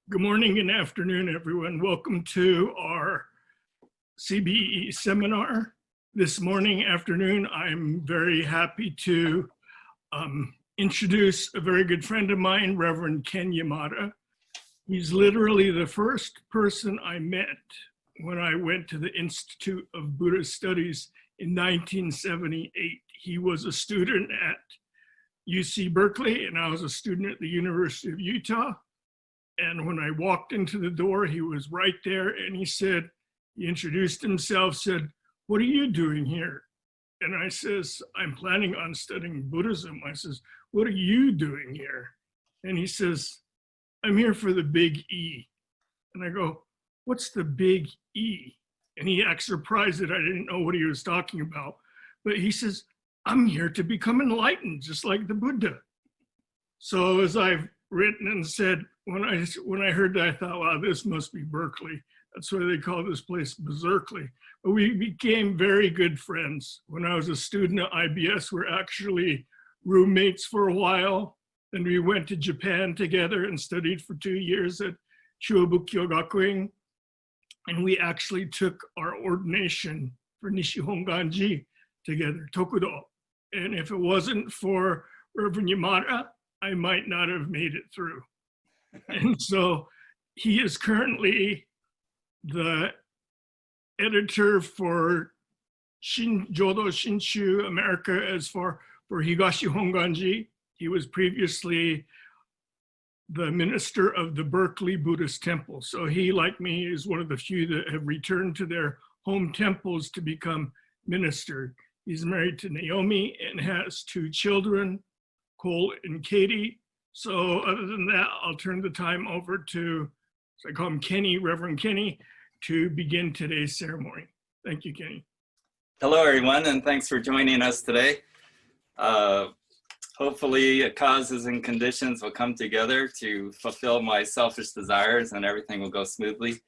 Good morning and afternoon, everyone. Welcome to our CBE seminar. This afternoon, I'm very happy to introduce a very good friend of mine, Reverend Ken Yamada. He's literally the first person I met when I went to the Institute of Buddhist Studies in 1978. He was a student at UC Berkeley, and I was a student at the University of Utah. And when I walked into the door, he was right there, and he introduced himself, said, "What are you doing here?" And I says, "I'm planning on studying Buddhism." I says, "What are you doing here?" And he says, "I'm here for the big E." And I go, "What's the big E?" And he acts surprised that I didn't know what he was talking about. But he says, "I'm here to become enlightened, just like the Buddha." So as I've written and said, when I heard that, I thought, wow, this must be Berkeley. That's why they call this place Berkeley. But we became very good friends. When I was a student at IBS, we're actually roommates for a while. Then we went to Japan together and studied for 2 years at Shōbukyo Gakuen. And we actually took our ordination for Nishi Honganji together, Tokudo. And if it wasn't for Reverend Yamada, I might not have made it through. And so he is currently the editor for Jodo Shinshu America as for Higashi Honganji. He was previously the minister of the Berkeley Buddhist Temple. So he, like me, is one of the few that have returned to their home temples to become minister. He's married to Naomi and has 2 children, Cole and Katie. So other than that, I'll turn the time over to, so I call him Kenny, Reverend Kenny, to begin today's ceremony. Thank you, Kenny. Hello, everyone, and thanks for joining us today. Hopefully, causes and conditions will come together to fulfill my selfish desires and everything will go smoothly.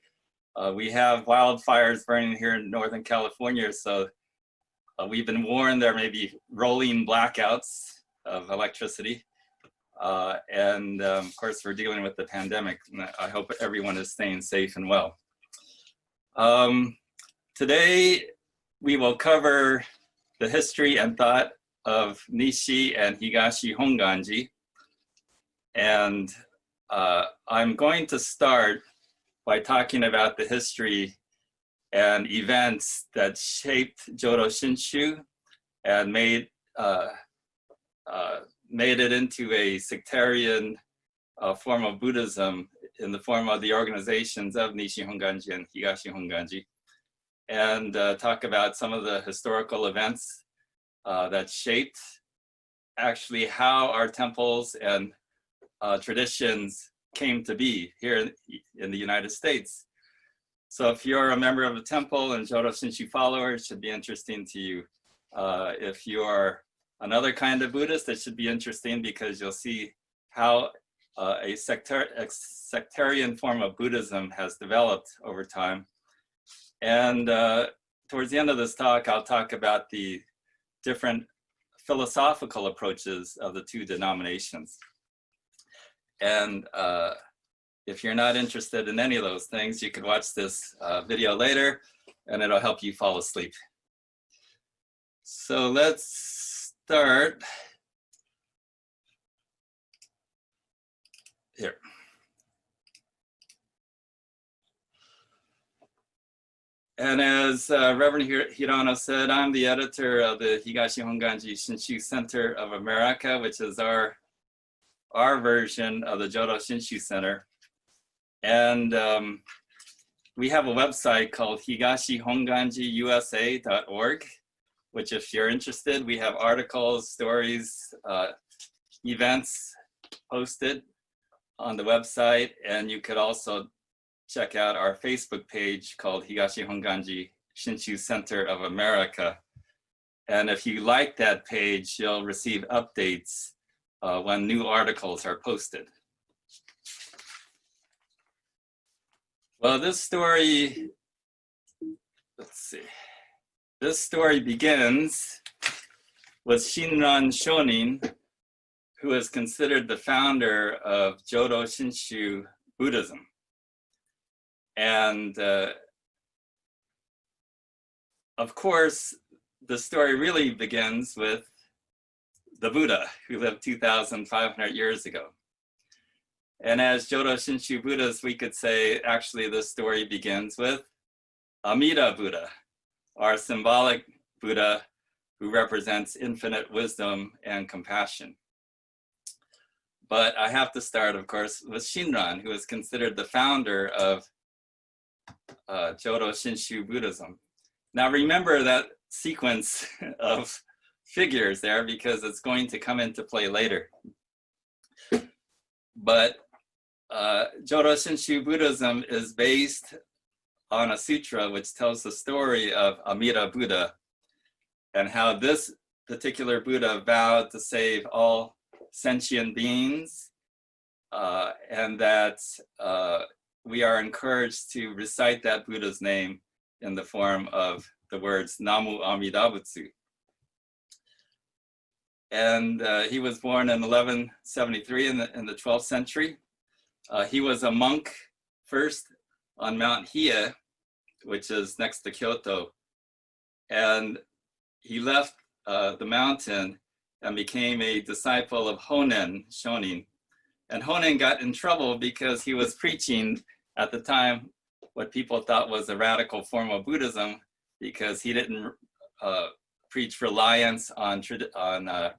We have wildfires burning here in Northern California, so we've been warned there may be rolling blackouts of electricity. And of course, we're dealing with the pandemic. I hope everyone is staying safe and well. Today, we will cover the history and thought of Nishi and Higashi Honganji. And I'm going to start by talking about the history and events that shaped Jodo Shinshu and made it into a sectarian form of Buddhism in the form of the organizations of Nishi Honganji and Higashi Honganji, and talk about some of the historical events that shaped actually how our temples and traditions came to be here in the United States. So if you're a member of a temple and Jodo Shinshu follower, it should be interesting to you. If you are another kind of Buddhist, that should be interesting because you'll see how a sectarian form of Buddhism has developed over time. And towards the end of this talk, I'll talk about the different philosophical approaches of the 2 denominations. And if you're not interested in any of those things, you can watch this video later and it'll help you fall asleep. So let's start here. And as Reverend Hirano said, I'm the editor of the Higashi Honganji Shinshu Center of America, which is our version of the Jodo Shinshu Center. And we have a website called higashihonganjiusa.org, which if you're interested, we have articles, stories, events posted on the website. And you could also check out our Facebook page called Higashi Honganji Shinshu Center of America. And if you like that page, you'll receive updates when new articles are posted. Well, this story, This story begins with Shinran Shonin, who is considered the founder of Jodo Shinshu Buddhism. And of course, the story really begins with the Buddha, who lived 2,500 years ago. And as Jodo Shinshu Buddhists, we could say, actually, this story begins with Amida Buddha, our symbolic Buddha who represents infinite wisdom and compassion. But I have to start, of course, with Shinran, who is considered the founder of Jodo Shinshu Buddhism. Now remember that sequence of figures there because it's going to come into play later. But Jodo Shinshu Buddhism is based on a sutra which tells the story of Amida Buddha and how this particular Buddha vowed to save all sentient beings, and that we are encouraged to recite that Buddha's name in the form of the words Namu Amida Butsu. And he was born in 1173 in the 12th century. He was a monk first on Mount Hiei, which is next to Kyoto. And he left the mountain and became a disciple of Honen Shonin. And Honen got in trouble because he was preaching at the time what people thought was a radical form of Buddhism, because he didn't preach reliance on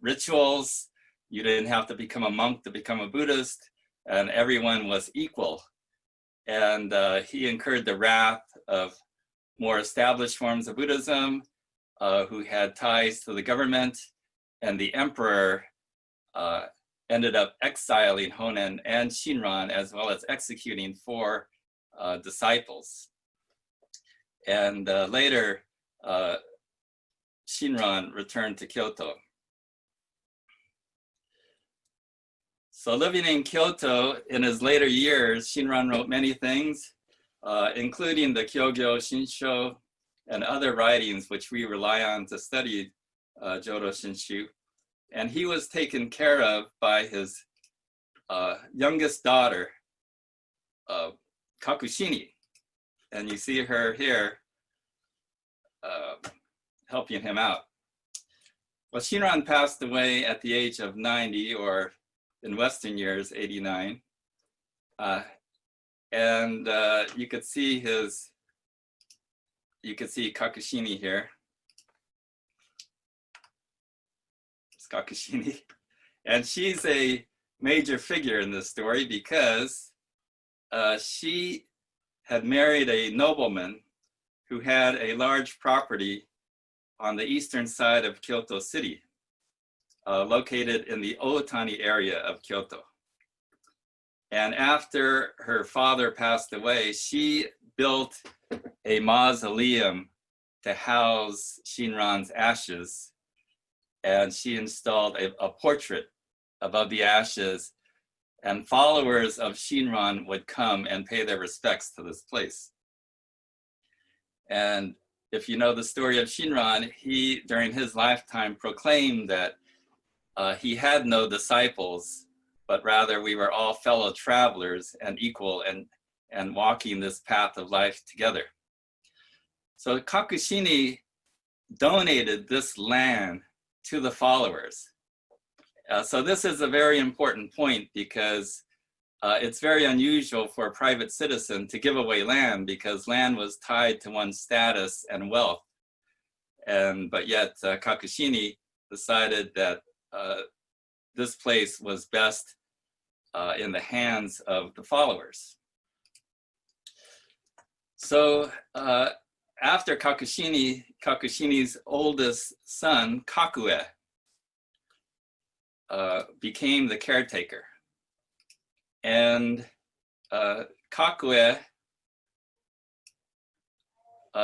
rituals. You didn't have to become a monk to become a Buddhist, and everyone was equal. And he incurred the wrath of more established forms of Buddhism who had ties to the government, and the emperor ended up exiling Honen and Shinran, as well as executing 4 disciples. And later, Shinran returned to Kyoto. So living in Kyoto in his later years, Shinran wrote many things, including the Kyogyo Shinsho and other writings which we rely on to study Jodo Shinshu. And he was taken care of by his youngest daughter, Kakushini. And you see her here helping him out. Well, Shinran passed away at the age of 90, or in Western years, 89. And you could see Kakushini here. It's Kakushini. And she's a major figure in this story because she had married a nobleman who had a large property on the eastern side of Kyoto City, located in the Otani area of Kyoto. And after her father passed away, she built a mausoleum to house Shinran's ashes. And she installed a portrait above the ashes, and followers of Shinran would come and pay their respects to this place. And if you know the story of Shinran, he, during his lifetime, proclaimed that he had no disciples, but rather we were all fellow travelers and equal and walking this path of life together. So Kakushini donated this land to the followers. So this is a very important point because it's very unusual for a private citizen to give away land, because land was tied to one's status and wealth. But yet Kakushini decided that this place was best in the hands of the followers. So after Kakushini's oldest son, Kakue, became the caretaker. And Kakue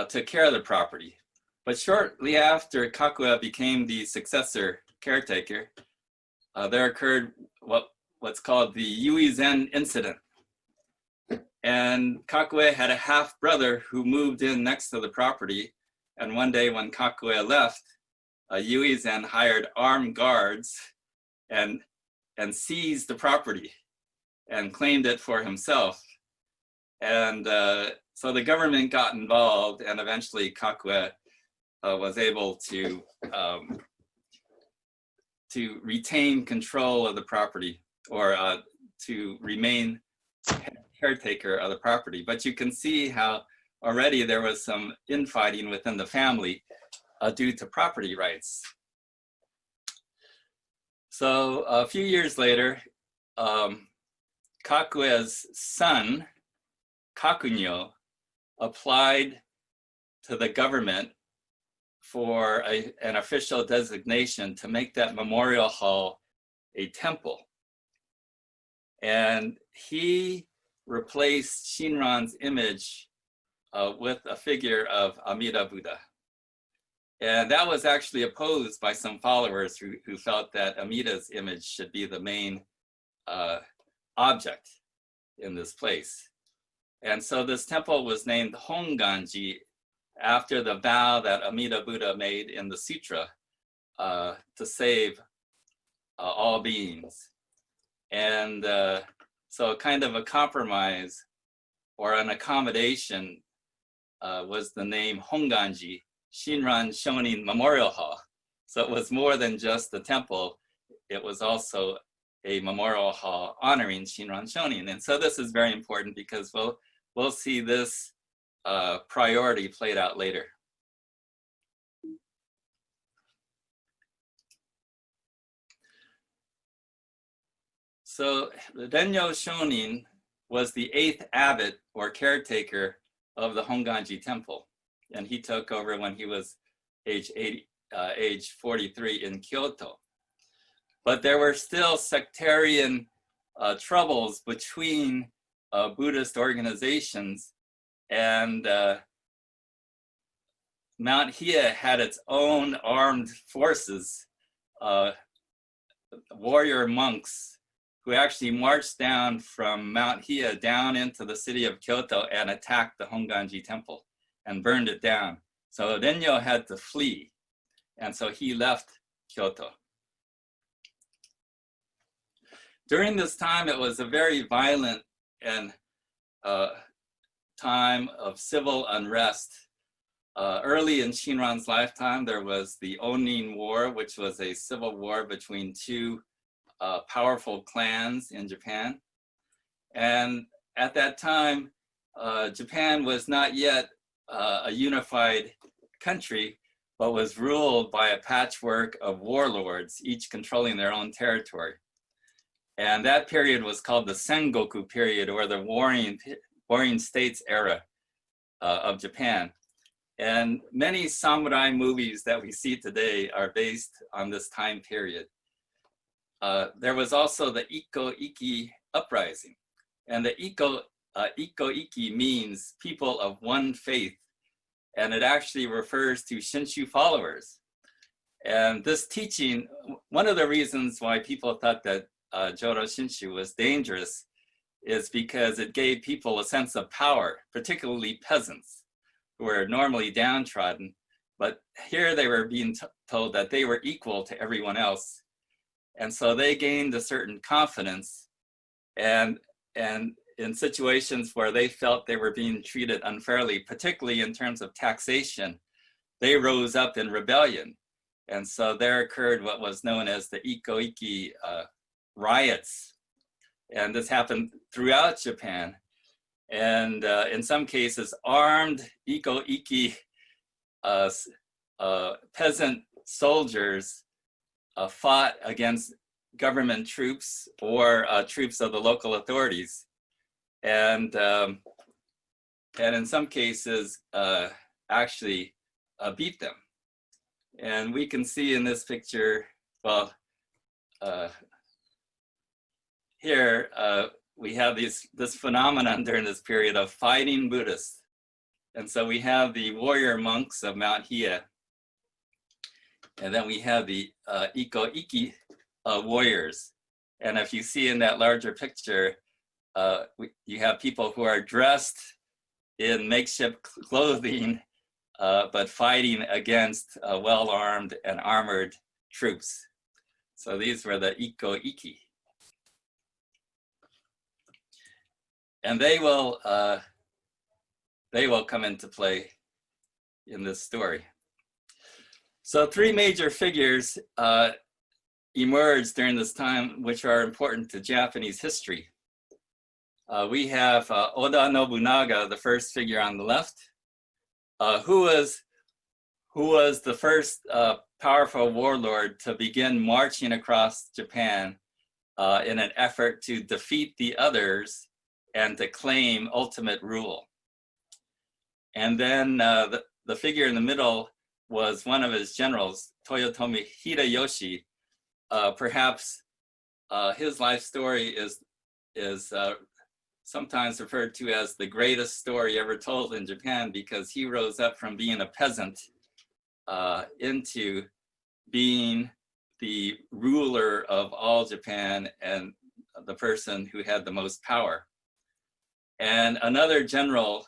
took care of the property. But shortly after Kakue became the successor caretaker, there occurred what's called the Yui-zen incident. And Kakue had a half brother who moved in next to the property. And one day when Kakue left, Yui-zen hired armed guards and seized the property. and claimed it for himself. And so the government got involved, and eventually Kakue was able to retain control of the property, or to remain caretaker of the property. But you can see how already there was some infighting within the family due to property rights. So a few years later, Kakue's son, Kakunyo, applied to the government for an official designation to make that memorial hall a temple. And he replaced Shinran's image with a figure of Amida Buddha. And that was actually opposed by some followers who felt that Amida's image should be the main object in this place. And so this temple was named Honganji after the vow that Amida Buddha made in the sutra to save all beings. And so kind of a compromise or an accommodation was the name Honganji, Shinran Shonin Memorial Hall. So it was more than just a temple, it was also a memorial hall honoring Shinran Shonin. And so this is very important because we'll see this priority played out later. So the Renyo Shonin was the 8th abbot or caretaker of the Honganji temple. And he took over when he was age 43 in Kyoto. But there were still sectarian troubles between Buddhist organizations, and Mount Hiei had its own armed forces, warrior monks who actually marched down from Mount Hiei down into the city of Kyoto and attacked the Honganji temple and burned it down. So Renyo had to flee, and so he left Kyoto. During this time, it was a very violent and time of civil unrest. Early in Shinran's lifetime, there was the Onin War, which was a civil war between two powerful clans in Japan. And at that time, Japan was not yet a unified country, but was ruled by a patchwork of warlords, each controlling their own territory. And that period was called the Sengoku period, or the warring states era of Japan. And many samurai movies that we see today are based on this time period. There was also the Iko-Iki uprising. And the Iko-Iki means people of one faith. And it actually refers to Shinshu followers. And this teaching, one of the reasons why people thought that Jodo Shinshu was dangerous is because it gave people a sense of power, particularly peasants who were normally downtrodden. But here they were being told that they were equal to everyone else. And so they gained a certain confidence, and in situations where they felt they were being treated unfairly, particularly in terms of taxation, they rose up in rebellion. And so there occurred what was known as the Iko-Iki riots. And this happened throughout Japan. And in some cases, armed Iko-Iki peasant soldiers fought against government troops or troops of the local authorities. And in some cases, actually beat them. And we can see in this picture, well, here we have this phenomenon during this period of fighting Buddhists. And so we have the warrior monks of Mount Hiei. And then we have the Iko-Iki warriors. And if you see in that larger picture, you have people who are dressed in makeshift clothing, but fighting against well-armed and armored troops. So these were the Iko-Iki. And they will come into play in this story. So 3 major figures emerged during this time, which are important to Japanese history. We have Oda Nobunaga, the first figure on the left, who was the first powerful warlord to begin marching across Japan in an effort to defeat the others and to claim ultimate rule. And then the figure in the middle was one of his generals, Toyotomi Hideyoshi. Perhaps his life story is sometimes referred to as the greatest story ever told in Japan, because he rose up from being a peasant into being the ruler of all Japan and the person who had the most power. And another general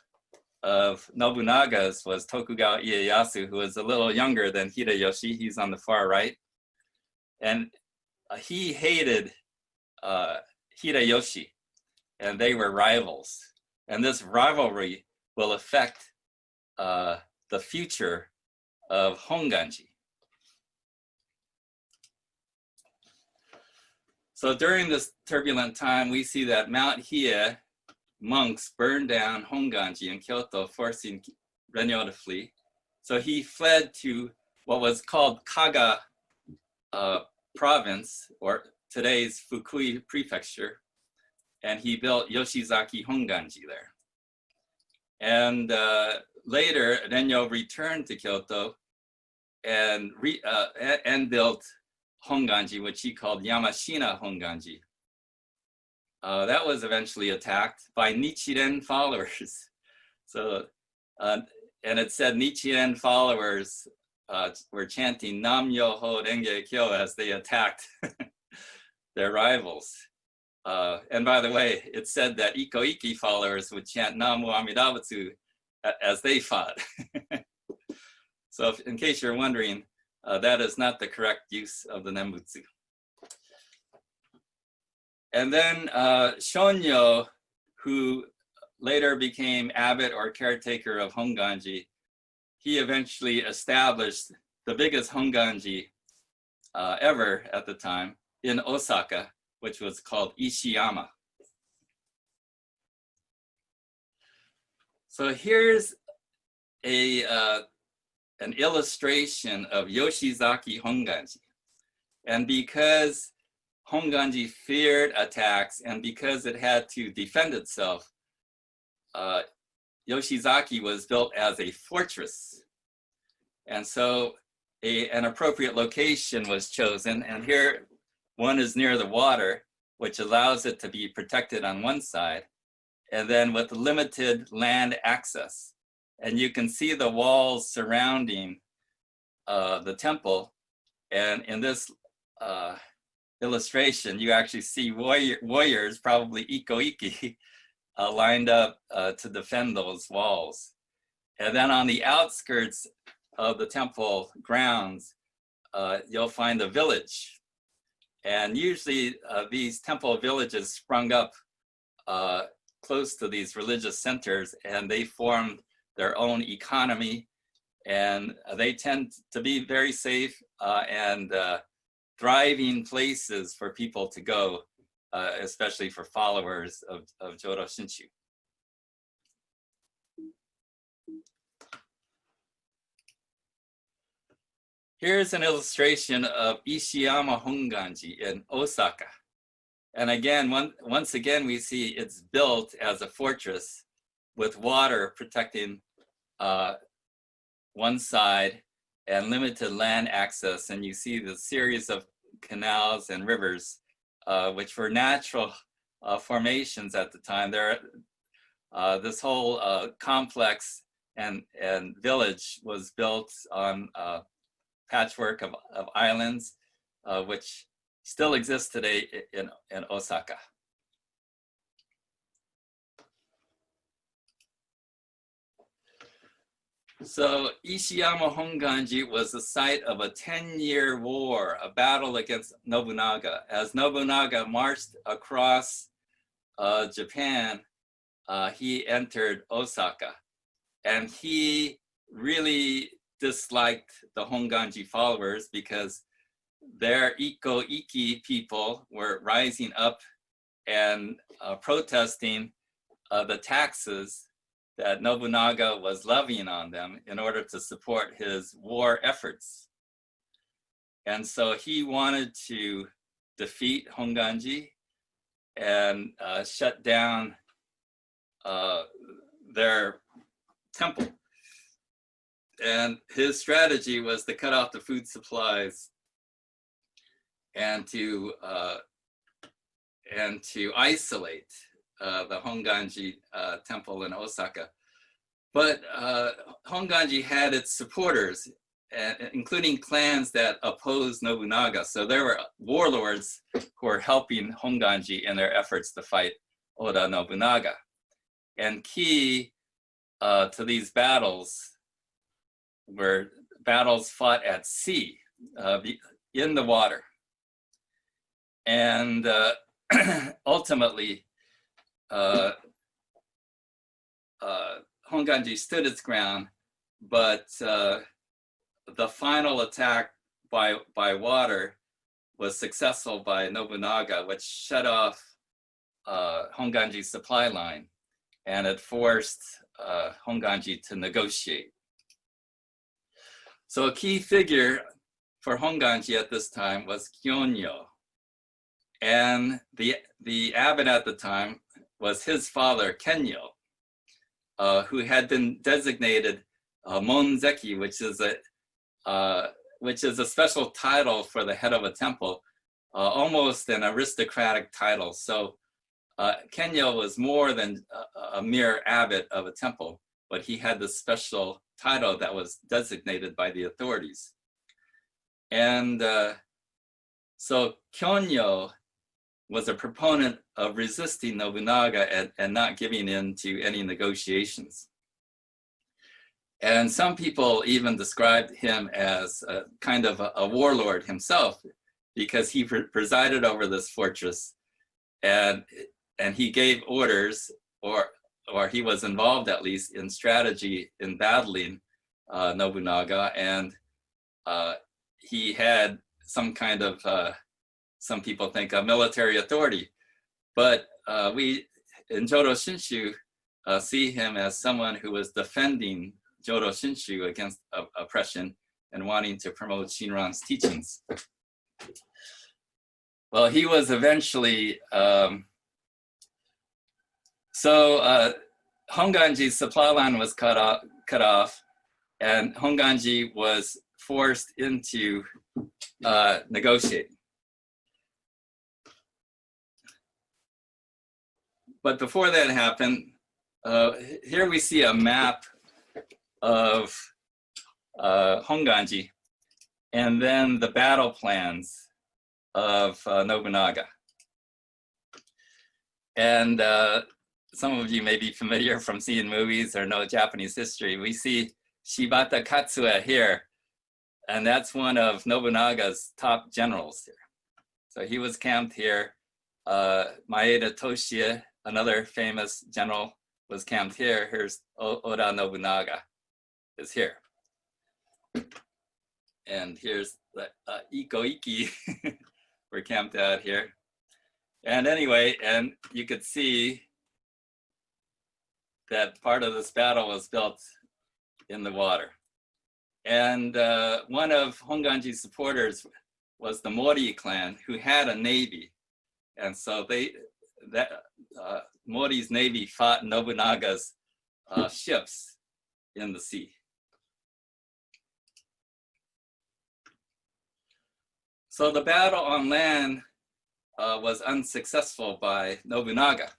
of Nobunaga's was Tokugawa Ieyasu, who was a little younger than Hideyoshi. He's on the far right. And he hated Hideyoshi, and they were rivals. And this rivalry will affect the future of Honganji. So during this turbulent time, we see that Mount Hiei monks burned down Honganji in Kyoto, forcing Renyo to flee. So he fled to what was called Kaga province, or today's Fukui prefecture, and he built Yoshizaki Honganji there. And later, Renyo returned to Kyoto and built Honganji, which he called Yamashina Honganji. That was eventually attacked by Nichiren followers. So, and it said Nichiren followers were chanting Nam Myoho Renge Kyo as they attacked their rivals. And by the way, it said that Iko-iki followers would chant Namu Amida Buddha as they fought. So in case you're wondering, that is not the correct use of the Nembutsu. And then Shonyo, who later became abbot or caretaker of Honganji, he eventually established the biggest Honganji ever at the time in Osaka, which was called Ishiyama. So here's an illustration of Yoshizaki Honganji. And because Honganji feared attacks and because it had to defend itself, Yoshizaki was built as a fortress. And so an appropriate location was chosen. And here one is near the water, which allows it to be protected on one side, and then with limited land access. And you can see the walls surrounding the temple. And in this illustration, you actually see warriors, probably Iko-iki, lined up to defend those walls. And then on the outskirts of the temple grounds, you'll find a village. And usually these temple villages sprung up close to these religious centers, and they formed their own economy, and they tend to be very safe and thriving places for people to go, especially for followers of Jodo Shinshu. Here's an illustration of Ishiyama Honganji in Osaka. And again, once again, we see it's built as a fortress with water protecting one side and limited land access. And you see the series of canals and rivers, which were natural formations at the time. This whole complex and village was built on patchwork of islands, which still exists today in Osaka. So Ishiyama Honganji was the site of a 10-year war, a battle against Nobunaga. As Nobunaga marched across Japan he entered Osaka, and he really disliked the Honganji followers because their Iko-iki people were rising up and protesting the taxes that Nobunaga was levying on them in order to support his war efforts. And so he wanted to defeat Honganji and shut down their temple. And his strategy was to cut off the food supplies and to isolate the Honganji temple in Osaka. But Honganji had its supporters, including clans that opposed Nobunaga. So there were warlords who were helping Honganji in their efforts to fight Oda Nobunaga. And key to these battles were battles fought at sea, in the water. And ultimately, Honganji stood its ground, but the final attack by water was successful by Nobunaga, which shut off Honganji's supply line, and it forced Honganji to negotiate. So a key figure for Honganji at this time was Kyonyo. And the abbot at the time was his father, Kenyo, who had been designated Monzeki, which is a special title for the head of a temple, almost an aristocratic title. So Kenyo was more than a mere abbot of a temple, but he had this special title that was designated by the authorities. And so Kyonyo was a proponent of resisting Nobunaga and not giving in to any negotiations. And some people even described him as a kind of a warlord himself, because he presided over this fortress, and he gave orders, or he was involved at least in strategy in battling Nobunaga, and he had some kind of some people think a military authority, but we in Jodo Shinshu see him as someone who was defending Jodo Shinshu against oppression and wanting to promote Shinran's teachings. Well, he was eventually, Honganji's supply line was cut off, and Honganji was forced into negotiating. But before that happened, here we see a map of Honganji, and then the battle plans of Nobunaga. And some of you may be familiar from seeing movies or know Japanese history. We see Shibata Katsue here, and that's one of Nobunaga's top generals here. So he was camped here. Maeda Toshie, another famous general, was camped here. Here's Oda Nobunaga is here. And here's the Iko-iki were camped out here. And anyway, and you could see that part of this battle was built in the water. And one of Honganji's supporters was the Mori clan, who had a navy. And so Mori's navy fought Nobunaga's ships in the sea. So the battle on land was unsuccessful by Nobunaga.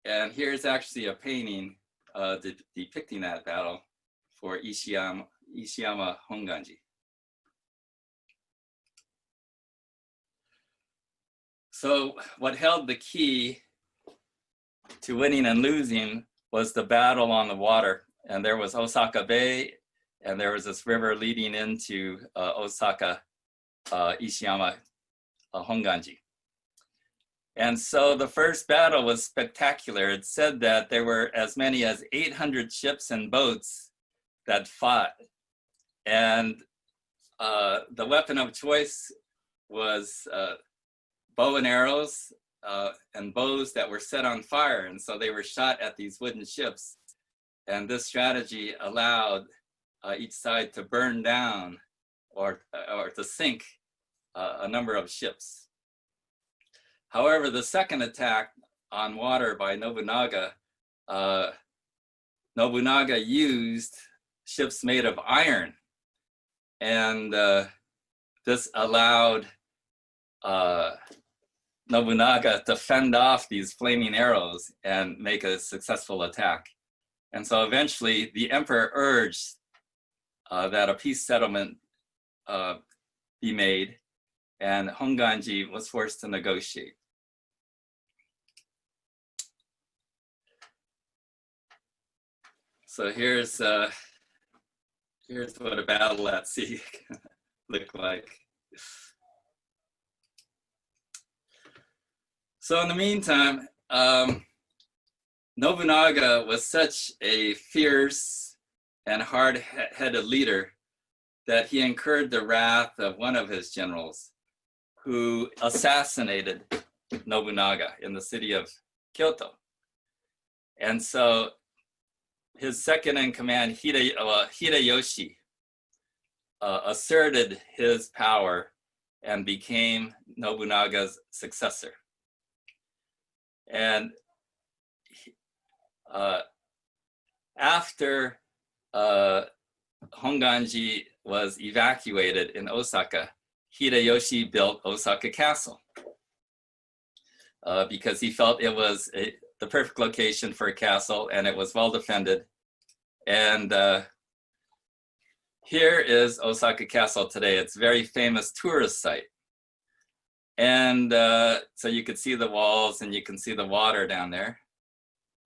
And here's actually a painting depicting that battle for Ishiyama Honganji. So what held the key to winning and losing was the battle on the water. And there was Osaka Bay, and there was this river leading into Osaka, Ishiyama Honganji. And so the first battle was spectacular. It said that there were as many as 800 ships and boats that fought. And the weapon of choice was bow and arrows and bows that were set on fire. And so they were shot at these wooden ships. And this strategy allowed each side to burn down or to sink a number of ships. However, the second attack on water by Nobunaga, Nobunaga used ships made of iron. And this allowed Nobunaga to fend off these flaming arrows and make a successful attack. And so eventually the emperor urged that a peace settlement be made, and Honganji was forced to negotiate. So here's what a battle at sea looked like. So in the meantime, Nobunaga was such a fierce and hard-headed leader that he incurred the wrath of one of his generals, who assassinated Nobunaga in the city of Kyoto. And so his second in command, Hideyoshi, asserted his power and became Nobunaga's successor. And after Honganji was evacuated in Osaka, Hideyoshi built Osaka Castle because he felt it was the perfect location for a castle, and it was well defended. And here is Osaka Castle today. It's a very famous tourist site. And so you could see the walls and you can see the water down there.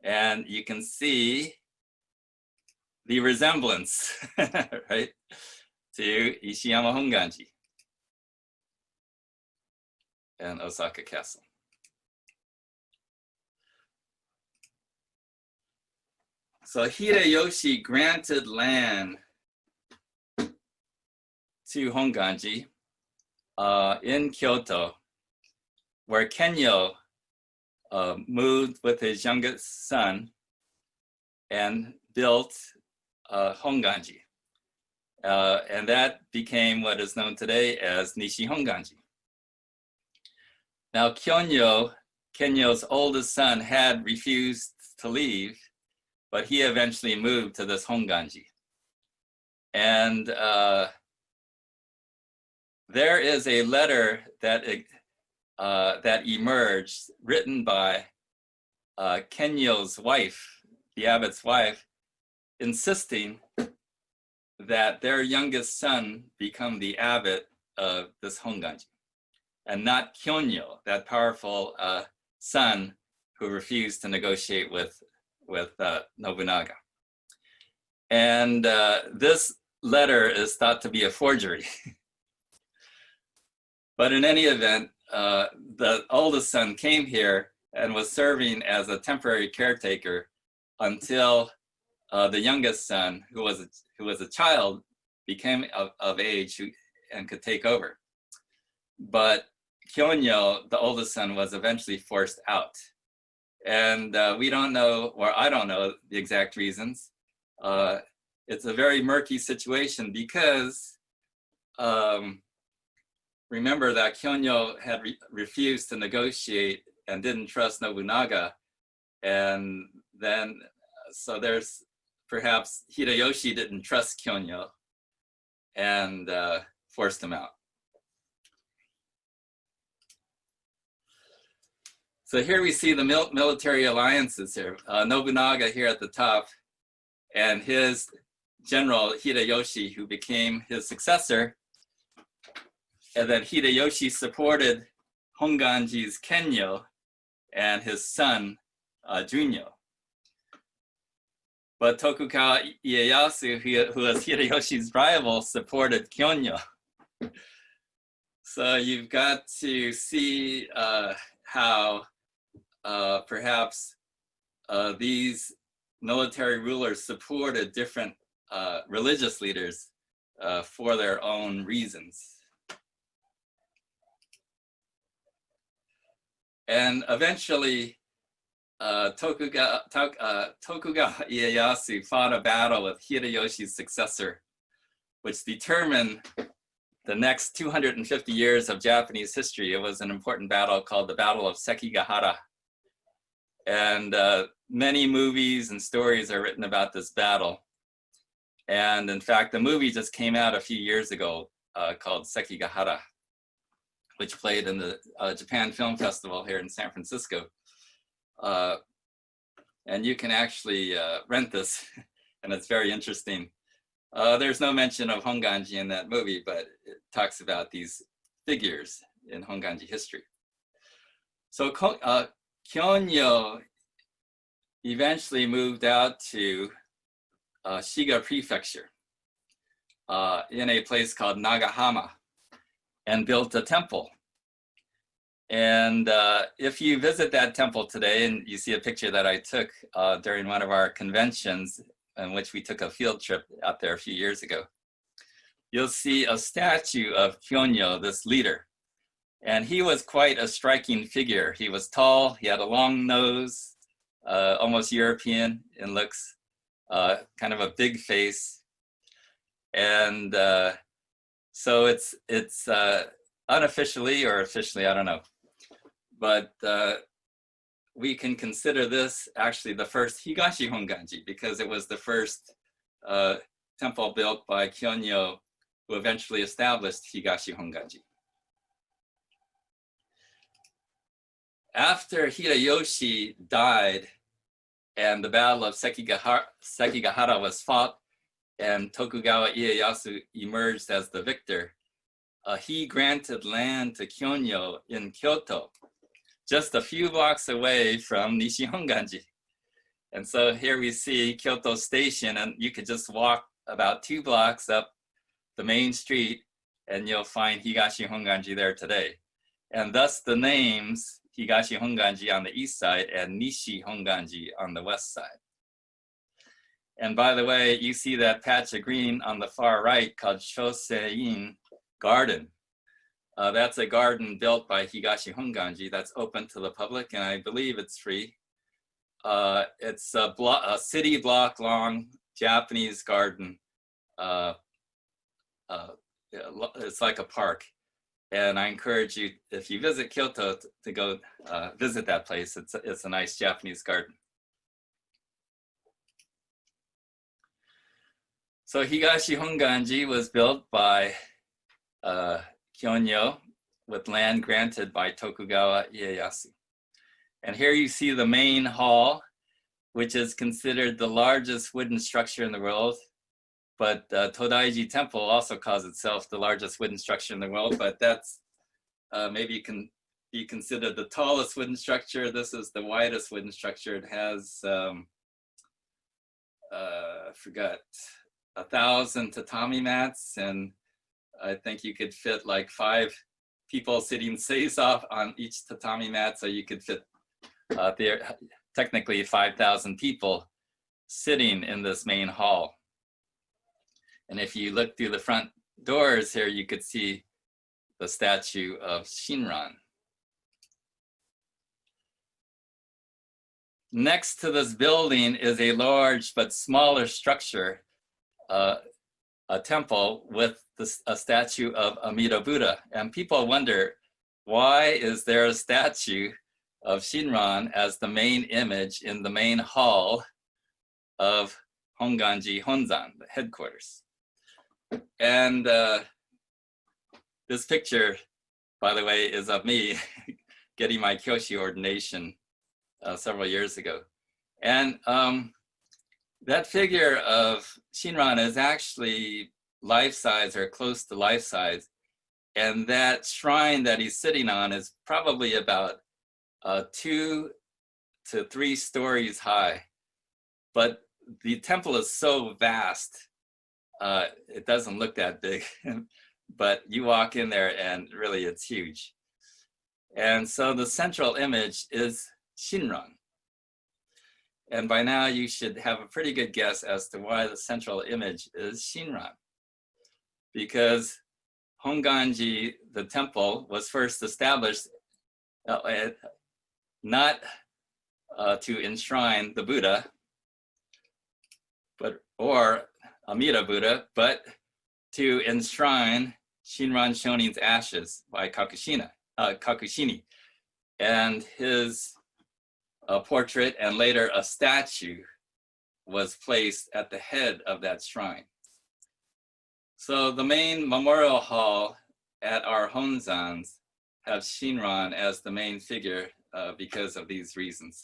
And you can see the resemblance, right, to Ishiyama Honganji and Osaka Castle. So Hideyoshi granted land to Honganji in Kyoto, where Kenyo moved with his youngest son and built Honganji. And that became what is known today as Nishi Honganji. Now Kenyo's oldest son, had refused to leave, but he eventually moved to this Honganji. And there is a letter that emerged, written by Kenyo's wife, the abbot's wife, insisting that their youngest son become the abbot of this Honganji, and not Kyonyo, that powerful son who refused to negotiate with Nobunaga. And this letter is thought to be a forgery. But in any event, the oldest son came here and was serving as a temporary caretaker until the youngest son, who was a child, became of age and could take over. But Kyonyo, the oldest son, was eventually forced out. And we don't know, or I don't know the exact reasons. It's a very murky situation because remember that Kyonyo had refused to negotiate and didn't trust Nobunaga. And then, so there's perhaps Hideyoshi didn't trust Kyonyo and forced him out. So here we see the military alliances here. Nobunaga here at the top, and his general Hideyoshi, who became his successor. And then Hideyoshi supported Honganji's Kenyo and his son Junyo. But Tokugawa Ieyasu, who was Hideyoshi's rival, supported Kyonyo. So you've got to see how perhaps these military rulers supported different religious leaders for their own reasons. And eventually, Tokugawa Ieyasu fought a battle with Hideyoshi's successor, which determined the next 250 years of Japanese history. It was an important battle called the Battle of Sekigahara. And many movies and stories are written about this battle. And in fact, the movie just came out a few years ago called Sekigahara, which played in the Japan Film Festival here in San Francisco. And you can actually rent this, and it's very interesting. There's no mention of Honganji in that movie, but it talks about these figures in Honganji history. So Kyonyo eventually moved out to Shiga Prefecture in a place called Nagahama and built a temple. And if you visit that temple today, and you see a picture that I took during one of our conventions in which we took a field trip out there a few years ago, you'll see a statue of Kyonyo, this leader. And he was quite a striking figure. He was tall, he had a long nose, almost European in looks, kind of a big face. And so it's unofficially or officially, I don't know. But we can consider this actually the first Higashi Honganji, because it was the first temple built by Kyonyo, who eventually established Higashi Honganji. After Hideyoshi died and the Battle of Sekigahara was fought and Tokugawa Ieyasu emerged as the victor, he granted land to Kyonyo in Kyoto, just a few blocks away from Nishi Honganji. And so here we see Kyoto Station, and you could just walk about 2 blocks up the main street and you'll find Higashi Honganji there today. And thus the names Higashi Honganji on the east side and Nishi Honganji on the west side. And by the way, you see that patch of green on the far right called Shosein Garden. That's a garden built by Higashi Honganji that's open to the public, and I believe it's free. It's a city block long Japanese garden. It's like a park. And I encourage you, if you visit Kyoto, to go visit that place. It's a nice Japanese garden. So Higashi Honganji was built by Kyonyo with land granted by Tokugawa Ieyasu. And here you see the main hall, which is considered the largest wooden structure in the world. But Todaiji Temple also calls itself the largest wooden structure in the world, but that's maybe can be considered the tallest wooden structure. This is the widest wooden structure. It has, I forgot, 1,000 tatami mats, and I think you could fit like 5 people sitting face-off on each tatami mat, so you could fit technically 5,000 people sitting in this main hall. And if you look through the front doors here, you could see the statue of Shinran. Next to this building is a large but smaller structure, a temple with a statue of Amida Buddha. And people wonder, why is there a statue of Shinran as the main image in the main hall of Honganji Honzan, the headquarters? And this picture, by the way, is of me getting my Kyoshi ordination several years ago. And that figure of Shinran is actually life-size or close to life-size. And that shrine that he's sitting on is probably about 2 to 3 stories high. But the temple is so vast, it doesn't look that big, but you walk in there and really it's huge. And so the central image is Shinran. And by now you should have a pretty good guess as to why the central image is Shinran. Because Honganji, the temple, was first established not to enshrine the Buddha, or Amida Buddha, but to enshrine Shinran Shonin's ashes by Kakushini. And his portrait and later a statue was placed at the head of that shrine. So the main memorial hall at our Honzans have Shinran as the main figure because of these reasons.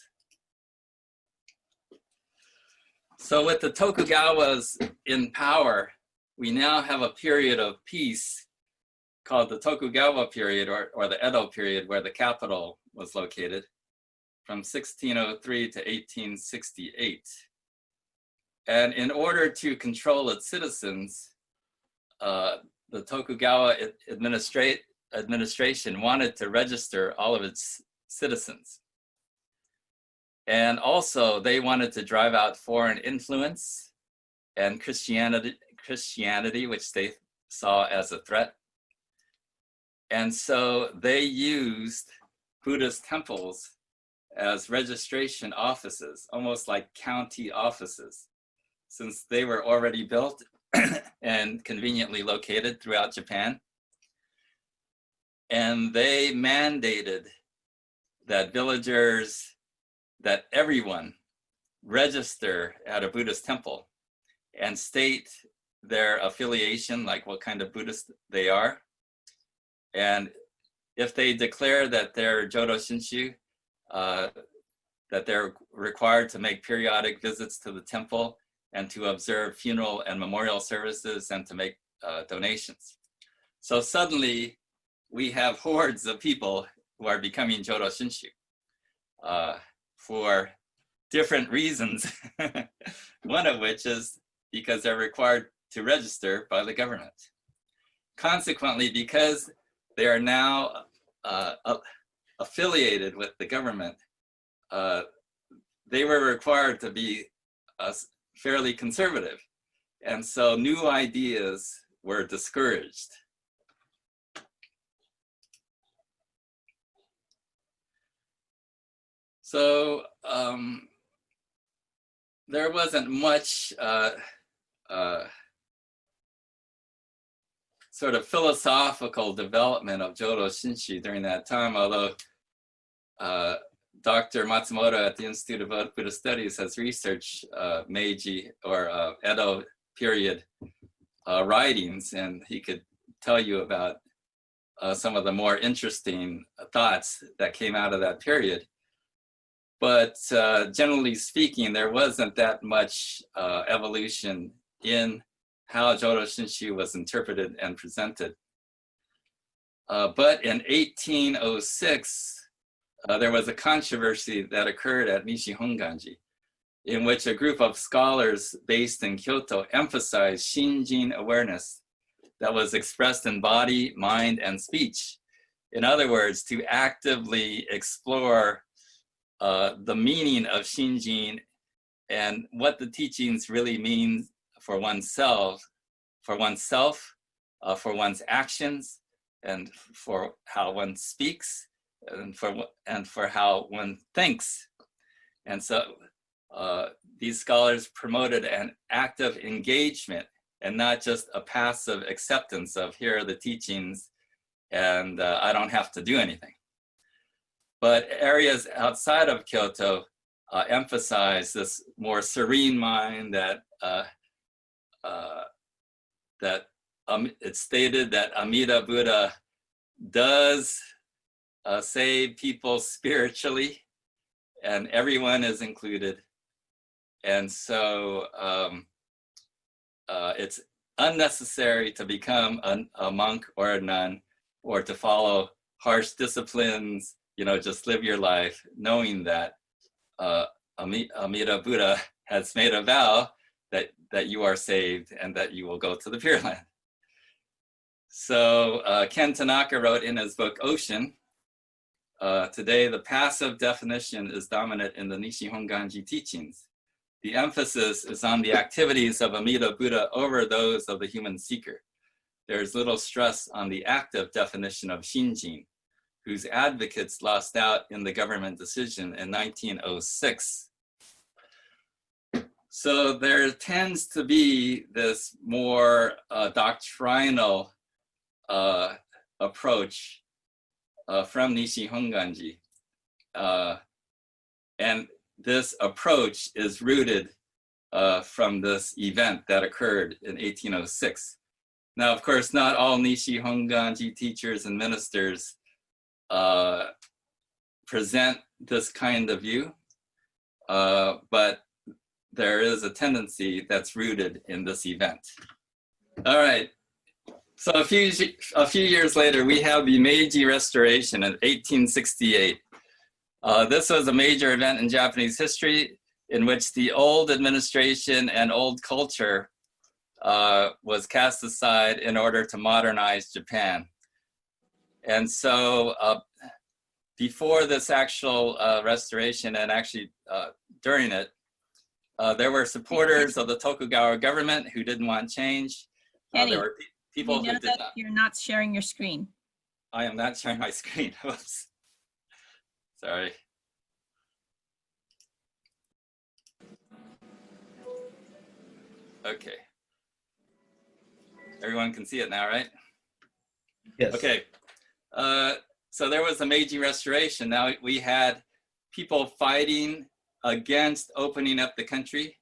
So with the Tokugawas in power, we now have a period of peace called the Tokugawa period or the Edo period, where the capital was located from 1603 to 1868. And in order to control its citizens, the Tokugawa administration wanted to register all of its citizens. And also they wanted to drive out foreign influence and Christianity, which they saw as a threat. And so they used Buddhist temples as registration offices, almost like county offices, since they were already built and conveniently located throughout Japan. And they mandated that villagers, that everyone register at a Buddhist temple and state their affiliation, like what kind of Buddhist they are. And if they declare that they're Jodo Shinshu, that they're required to make periodic visits to the temple and to observe funeral and memorial services and to make donations. So suddenly we have hordes of people who are becoming Jodo Shinshu for different reasons. One of which is because they're required to register by the government. Consequently, because they are now affiliated with the government, they were required to be fairly conservative. And so new ideas were discouraged. So there wasn't much sort of philosophical development of Jodo Shinshu during that time, although Dr. Matsumoto at the Institute of Buddhist Studies has researched Meiji or Edo period writings, and he could tell you about some of the more interesting thoughts that came out of that period. But generally speaking, there wasn't that much evolution in how Jodo Shinshu was interpreted and presented. But in 1806, there was a controversy that occurred at Nishi Honganji, in which a group of scholars based in Kyoto emphasized Shinjin awareness that was expressed in body, mind, and speech. In other words, to actively explore the meaning of Shinjin and what the teachings really mean for oneself, for one's actions, and for how one speaks, and for how one thinks. And so these scholars promoted an active engagement and not just a passive acceptance of here are the teachings and I don't have to do anything. But areas outside of Kyoto emphasize this more serene mind that it's stated that Amida Buddha does save people spiritually, and everyone is included. And so it's unnecessary to become a monk or a nun or to follow harsh disciplines, just live your life knowing that Amida Buddha has made a vow that you are saved and that you will go to the Pure Land. So Ken Tanaka wrote in his book Ocean Today, the passive definition is dominant in the Nishi Honganji teachings. The emphasis is on the activities of Amida Buddha over those of the human seeker. There's little stress on the active definition of Shinjin, whose advocates lost out in the government decision in 1906. So there tends to be this more doctrinal approach from Nishi Honganji. And this approach is rooted from this event that occurred in 1806. Now, of course, not all Nishi Honganji teachers and ministers present this kind of view, but there is a tendency that's rooted in this event. All right, so a few years later, we have the Meiji Restoration in 1868. This was a major event in Japanese history in which the old administration and old culture was cast aside in order to modernize Japan. And so before this actual restoration, and actually during it, there were supporters of the Tokugawa government who didn't want change. There were people who did not. You're not sharing your screen. I am not sharing my screen. Oops. Sorry. Okay. Everyone can see it now, right? Yes. Okay. So there was a Meiji Restoration. Now we had people fighting against opening up the country.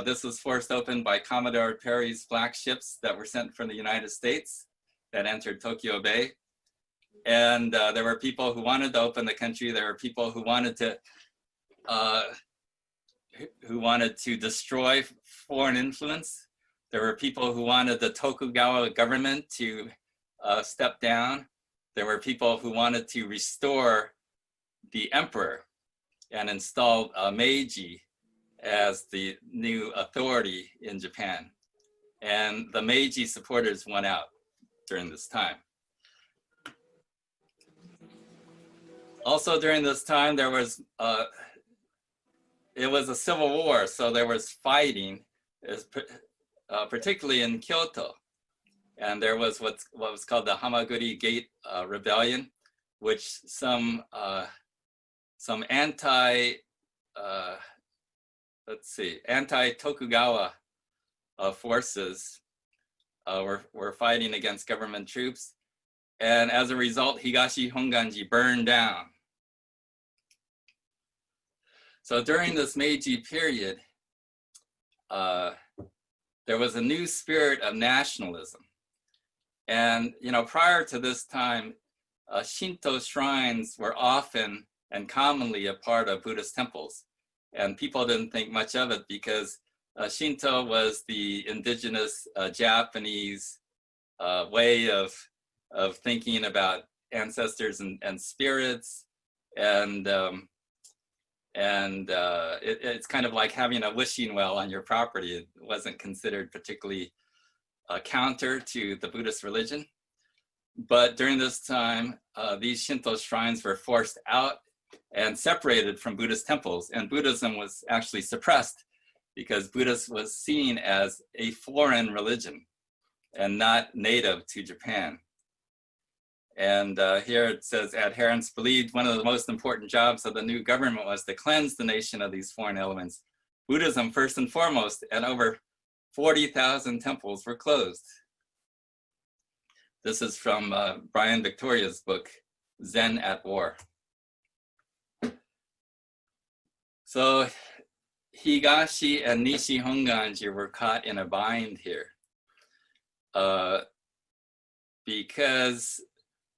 This was forced open by Commodore Perry's black ships that were sent from the United States that entered Tokyo Bay. And there were people who wanted to open the country. There were people who wanted to destroy foreign influence. There were people who wanted the Tokugawa government to step down. There were people who wanted to restore the emperor and install Meiji as the new authority in Japan. And the Meiji supporters won out during this time. Also during this time, there was, it was a civil war, so there was fighting, particularly in Kyoto. And there was what was called the Hamaguri Gate Rebellion, which some anti-Tokugawa forces were fighting against government troops. And as a result, Higashi Honganji burned down. So during this Meiji period, there was a new spirit of nationalism. And prior to this time, Shinto shrines were often and commonly a part of Buddhist temples. And people didn't think much of it because Shinto was the indigenous Japanese way of thinking about ancestors and spirits. And it's kind of like having a wishing well on your property. It wasn't considered particularly counter to the Buddhist religion. But during this time, these Shinto shrines were forced out and separated from Buddhist temples. And Buddhism was actually suppressed because Buddhism was seen as a foreign religion and not native to Japan. And here it says, adherents believed one of the most important jobs of the new government was to cleanse the nation of these foreign elements. Buddhism first and foremost, and over 40,000 temples were closed. This is from Brian Victoria's book, Zen at War. So Higashi and Nishi Honganji were caught in a bind here. Because,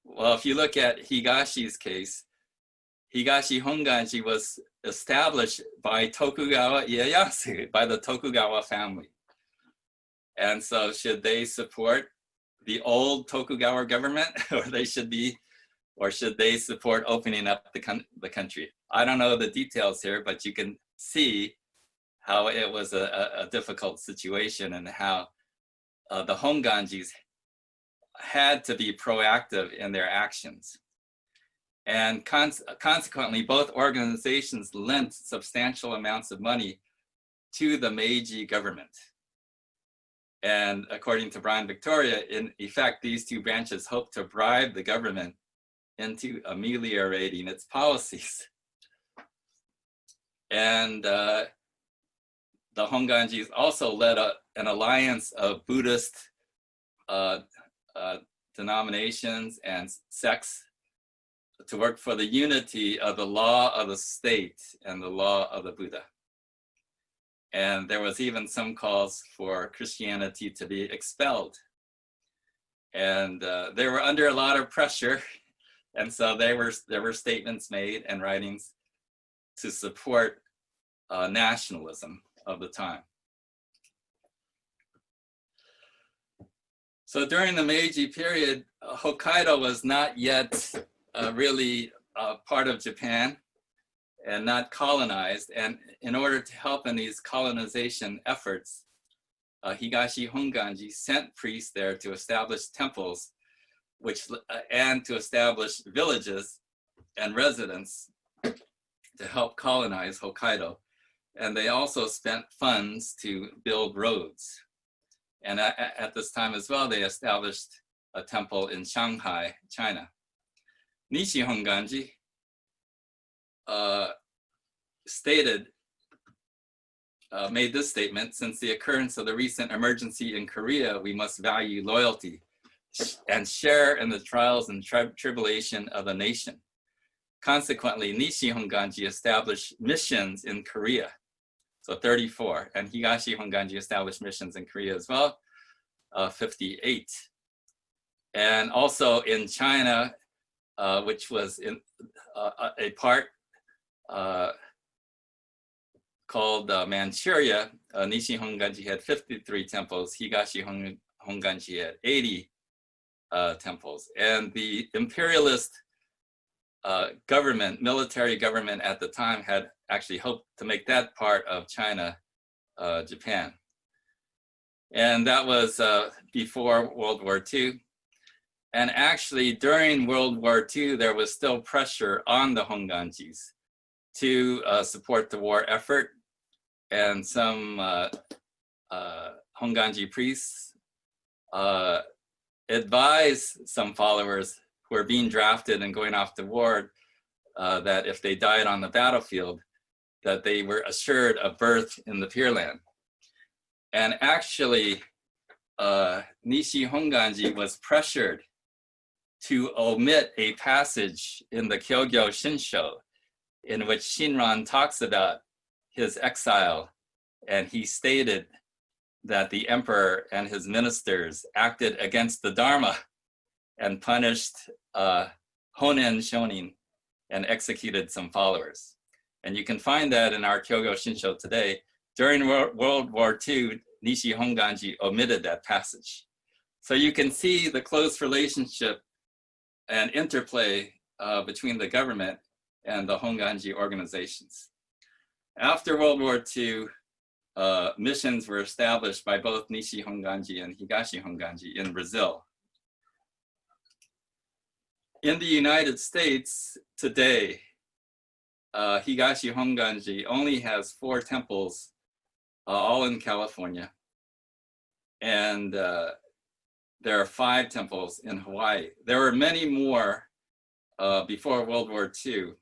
well, if you look at Higashi's case, Higashi Honganji was established by Tokugawa Ieyasu, by the Tokugawa family. And so should they support the old Tokugawa government, or should they support opening up the country? I don't know the details here, but you can see how it was a difficult situation and how the Honganjis had to be proactive in their actions. And consequently, both organizations lent substantial amounts of money to the Meiji government. And according to Brian Victoria, in effect, these two branches hoped to bribe the government into ameliorating its policies. And the Honganjis also led an alliance of Buddhist denominations and sects to work for the unity of the law of the state and the law of the Buddha. And there was even some calls for Christianity to be expelled. And they were under a lot of pressure. And so there were statements made and writings to support nationalism of the time. So during the Meiji period, Hokkaido was not yet really part of Japan and not colonized. And in order to help in these colonization efforts, Higashi Honganji sent priests there to establish temples, and to establish villages and residents to help colonize Hokkaido. And they also spent funds to build roads. And at this time as well, they established a temple in Shanghai, China. Nishi Honganji made this statement: since the occurrence of the recent emergency in Korea, we must value loyalty and share in the trials and tribulation of the nation. Consequently, Nishi Honganji established missions in Korea, so 34, and Higashi Honganji established missions in Korea as well, 58. And also in China, which was in a part called Manchuria, Nishi Honganji had 53 temples, Higashi Honganji had 80 temples. And the imperialist military government at the time had actually hoped to make that part of China, Japan. And that was before World War II. And actually during World War II, there was still pressure on the Honganjis to support the war effort. And some Honganji priests advised some followers who were being drafted and going off to war that if they died on the battlefield, that they were assured a berth in the Pure Land. And actually, Nishi Honganji was pressured to omit a passage in the Kyogyo Shinsho in which Shinran talks about his exile, and he stated that the emperor and his ministers acted against the Dharma and punished Honen Shonin and executed some followers. And you can find that in our Kyogyo Shinsho today. During World War II, Nishi Honganji omitted that passage. So you can see the close relationship and interplay between the government and the Honganji organizations. After World War II, missions were established by both Nishi Honganji and Higashi Honganji in Brazil. In the United States today, Higashi Honganji only has 4 temples, all in California. And there are 5 temples in Hawaii. There were many more before World War II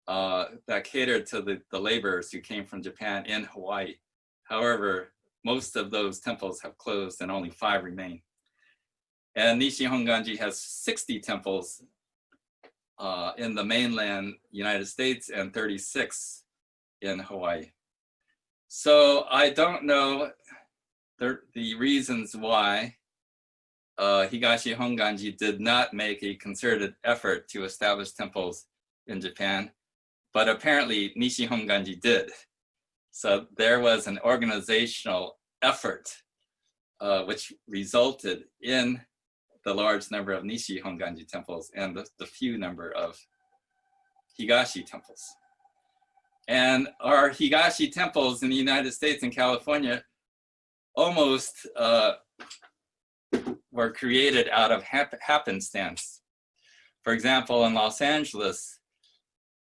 that catered to the laborers who came from Japan in Hawaii. However, most of those temples have closed and only 5 remain. And Nishi Honganji has 60 temples in the mainland United States and 36 in Hawaii. So I don't know the reasons why Higashi Honganji did not make a concerted effort to establish temples in Japan, but apparently Nishi Honganji did. So there was an organizational effort which resulted in the large number of Nishi Honganji temples and the few number of Higashi temples. And our Higashi temples in the United States and California almost were created out of happenstance. For example, in Los Angeles,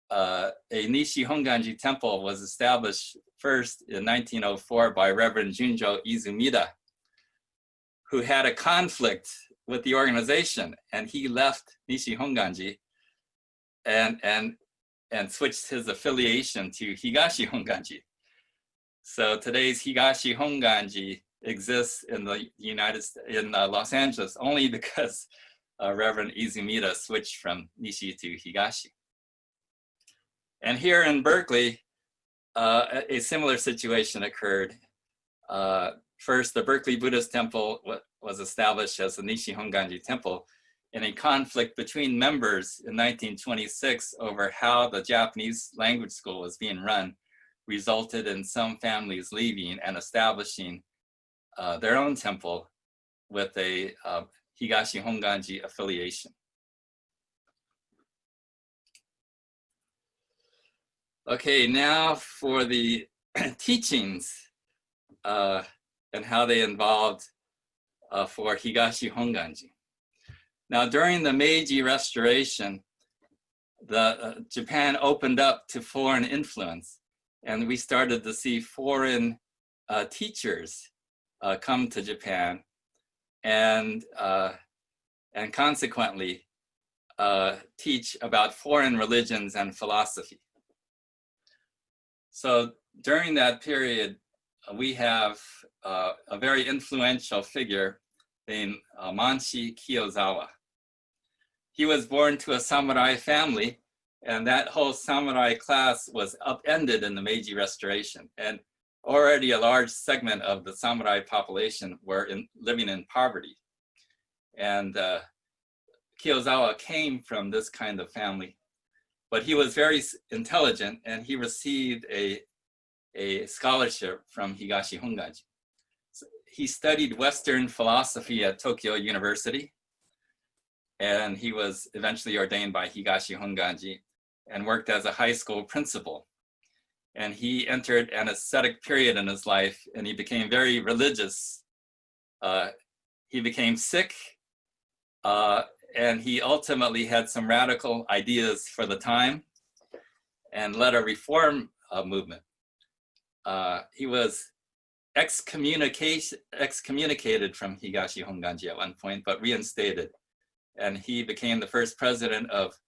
a Nishi Honganji temple was established first in 1904 by Reverend Junjo Izumida, who had a conflict with the organization, and he left Nishi Honganji and switched his affiliation to Higashi Honganji. So today's Higashi Honganji exists in the Los Angeles only because Reverend Izumida switched from Nishi to Higashi. And here in Berkeley, a similar situation occurred. First, the Berkeley Buddhist Temple was established as the Nishi Honganji Temple in a conflict between members in 1926 over how the Japanese language school was being run, resulted in some families leaving and establishing their own temple with a Higashi Honganji affiliation. Okay, now for the teachings and how they involved for Higashi Honganji. Now, during the Meiji Restoration, Japan opened up to foreign influence, and we started to see foreign teachers come to Japan, and consequently teach about foreign religions and philosophy. So during that period, we have a very influential figure named Manshi Kiyozawa. He was born to a samurai family, and that whole samurai class was upended in the Meiji Restoration. And already a large segment of the samurai population were living in poverty. And Kiyozawa came from this kind of family, but he was very intelligent, and he received a scholarship from Higashi Honganji. So he studied Western philosophy at Tokyo University, and he was eventually ordained by Higashi Honganji and worked as a high school principal. And he entered an ascetic period in his life, and he became very religious. He became sick, and he ultimately had some radical ideas for the time and led a reform movement. He was excommunicated from Higashi Honganji at one point, but reinstated. And he became the first president of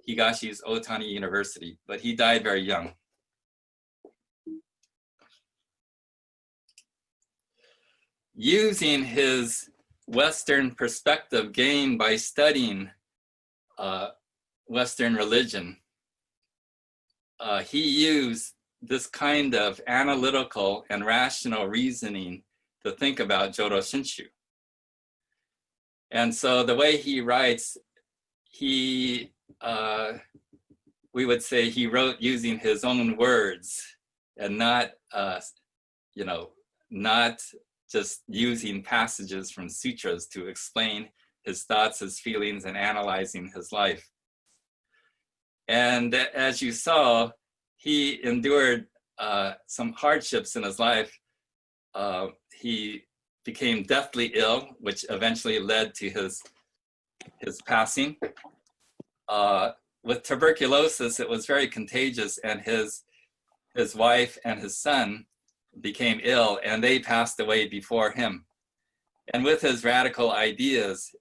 Higashi's Otani University, but he died very young. Using his Western perspective gained by studying Western religion, he used this kind of analytical and rational reasoning to think about Jodo Shinshu. And so the way he writes, we would say he wrote using his own words and not, not just using passages from sutras to explain his thoughts, his feelings, and analyzing his life. And as you saw, he endured some hardships in his life. He became deathly ill, which eventually led to his passing. With tuberculosis, it was very contagious, and his wife and his son became ill, and they passed away before him. And with his radical ideas,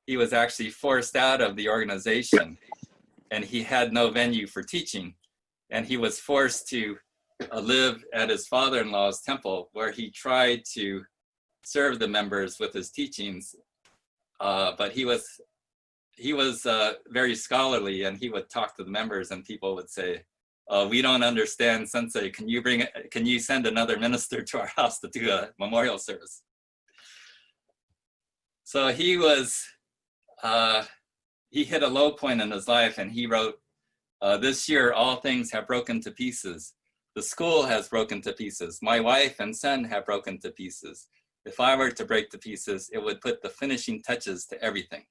he was actually forced out of the organization, and he had no venue for teaching. And he was forced to live at his father-in-law's temple, where he tried to serve the members with his teachings, but he was very scholarly, and he would talk to the members, and people would say, "We don't understand, Sensei. Can you send another minister to our house to do a memorial service?" So he hit a low point in his life, and he wrote, "This year all things have broken to pieces. The school has broken to pieces. My wife and son have broken to pieces. If I were to break to pieces, it would put the finishing touches to everything."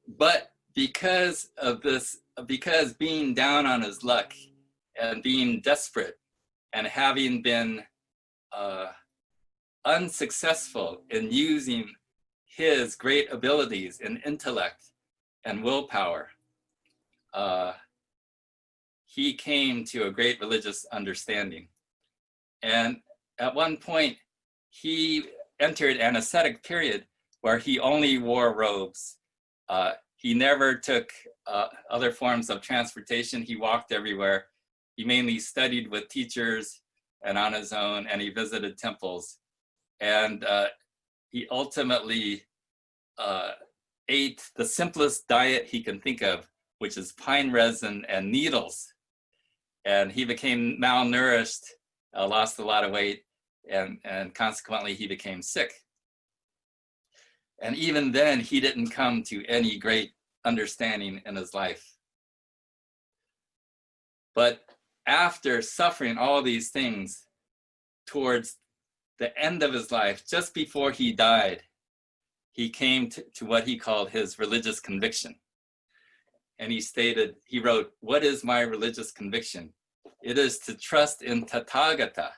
But because of this, because being down on his luck and being desperate and having been unsuccessful in using his great abilities in intellect and willpower, he came to a great religious understanding. And at one point, he entered an ascetic period where he only wore robes. He never took other forms of transportation. He walked everywhere. He mainly studied with teachers and on his own, and he visited temples. And he ultimately ate the simplest diet he can think of, which is pine resin and needles. And he became malnourished, lost a lot of weight, and consequently he became sick. And even then, he didn't come to any great understanding in his life. But after suffering all these things, towards the end of his life, just before he died, he came to what he called his religious conviction. And he wrote, "What is my religious conviction? It is to trust in Tathagata."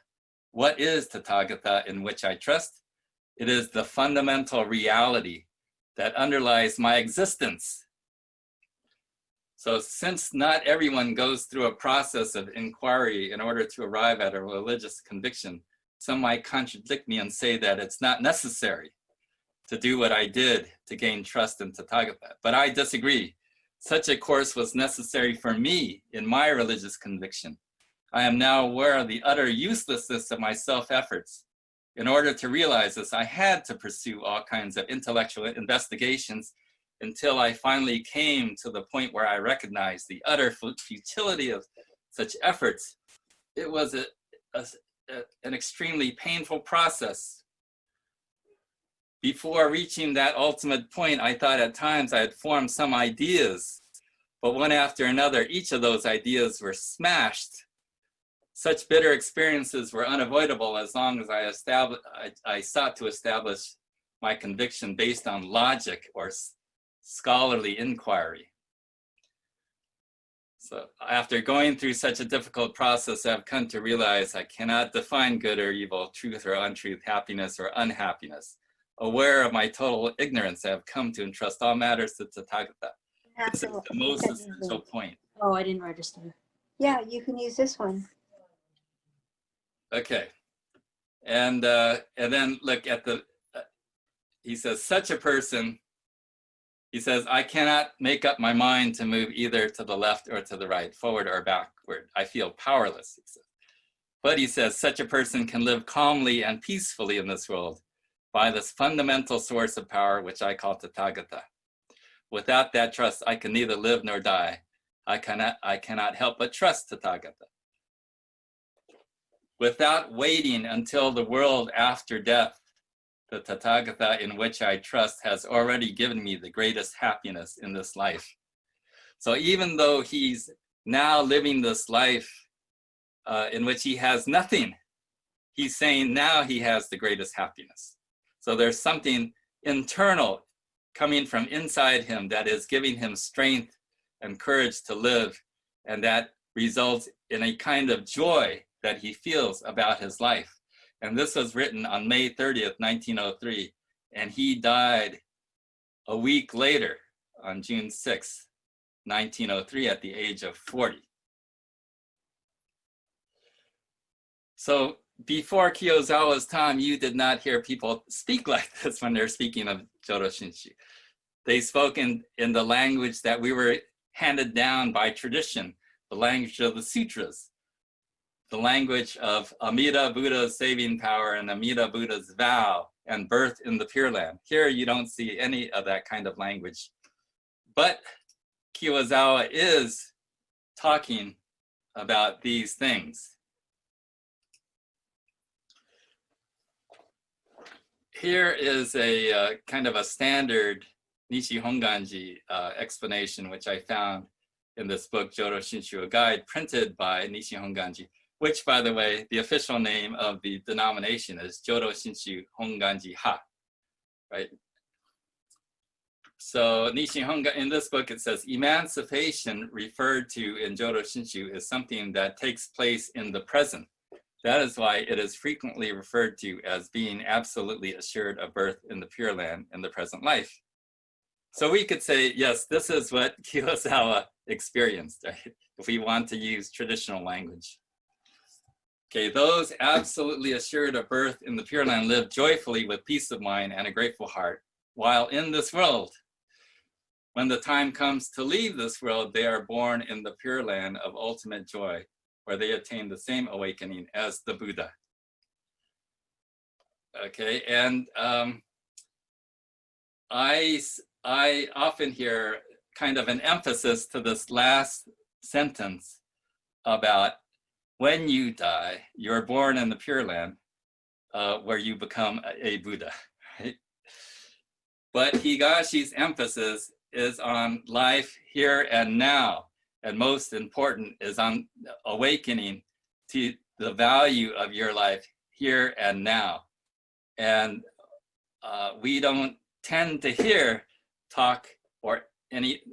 What is Tathagata in which I trust? It is the fundamental reality that underlies my existence. So since not everyone goes through a process of inquiry in order to arrive at a religious conviction, some might contradict me and say that it's not necessary to do what I did to gain trust in Tathagata. But I disagree. Such a course was necessary for me in my religious conviction. I am now aware of the utter uselessness of my self-efforts. In order to realize this, I had to pursue all kinds of intellectual investigations until I finally came to the point where I recognized the utter futility of such efforts. It was an extremely painful process. Before reaching that ultimate point, I thought at times I had formed some ideas, but one after another, each of those ideas were smashed. Such bitter experiences were unavoidable as long as I sought to establish my conviction based on logic or scholarly inquiry. So after going through such a difficult process, I've come to realize I cannot define good or evil, truth or untruth, happiness or unhappiness. Aware of my total ignorance, I have come to entrust all matters to Tathagata. This is the most essential point. Oh, I didn't register. Yeah, you can use this one. Okay, and then look at he says, such a person, he says, I cannot make up my mind to move either to the left or to the right, forward or backward. I feel powerless, he says. But he says, such a person can live calmly and peacefully in this world by this fundamental source of power, which I call Tathagata. Without that trust, I can neither live nor die. I cannot help but trust Tathagata. Without waiting until the world after death, the Tathagata in which I trust has already given me the greatest happiness in this life. So even though he's now living this life in which he has nothing, he's saying now he has the greatest happiness. So there's something internal coming from inside him that is giving him strength and courage to live, and that results in a kind of joy that he feels about his life. And this was written on May 30th, 1903, and he died a week later on June 6th, 1903 at the age of 40. So before Kiyozawa's time, you did not hear people speak like this when they're speaking of Jodo Shinshu. They spoke in the language that we were handed down by tradition, the language of the sutras, the language of Amida Buddha's saving power and Amida Buddha's vow and birth in the Pure Land. Here you don't see any of that kind of language. But Kiyozawa is talking about these things. Here is a kind of a standard Nishi Honganji explanation, which I found in this book, Jodo Shinshu, a guide printed by Nishi Honganji, which, by the way, the official name of the denomination is Jodo Shinshu Honganji Ha, right? So Nishi Honganji, in this book, it says, emancipation referred to in Jodo Shinshu is something that takes place in the present, That is why it is frequently referred to as being absolutely assured of birth in the Pure Land in the present life. So we could say, yes, this is what Kurosawa experienced, right? If we want to use traditional language. Okay, those absolutely assured of birth in the Pure Land live joyfully with peace of mind and a grateful heart, while in this world, when the time comes to leave this world, they are born in the Pure Land of ultimate joy, where they attain the same awakening as the Buddha. Okay, and I often hear kind of an emphasis to this last sentence about when you die, you're born in the Pure Land, where you become a Buddha, right? But Higashi's emphasis is on life here and now, and most important is on awakening to the value of your life here and now. And we don't tend to hear talk or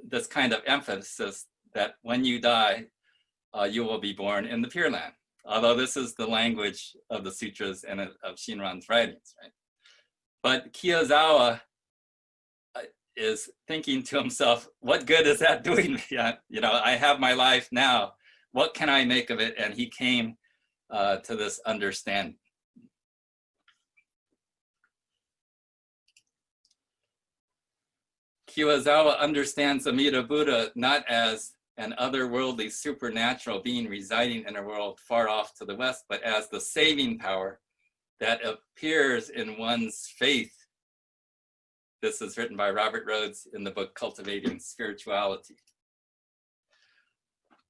this kind of emphasis that when you die, you will be born in the Pure Land. Although this is the language of the sutras and of Shinran's writings, right? But Kiyozawa is thinking to himself, what good is that doing me? You know, I have my life now. What can I make of it? And he came to this understanding. Kiyozawa understands Amida Buddha not as an otherworldly supernatural being residing in a world far off to the west, but as the saving power that appears in one's faith. This is written by Robert Rhodes in the book Cultivating Spirituality.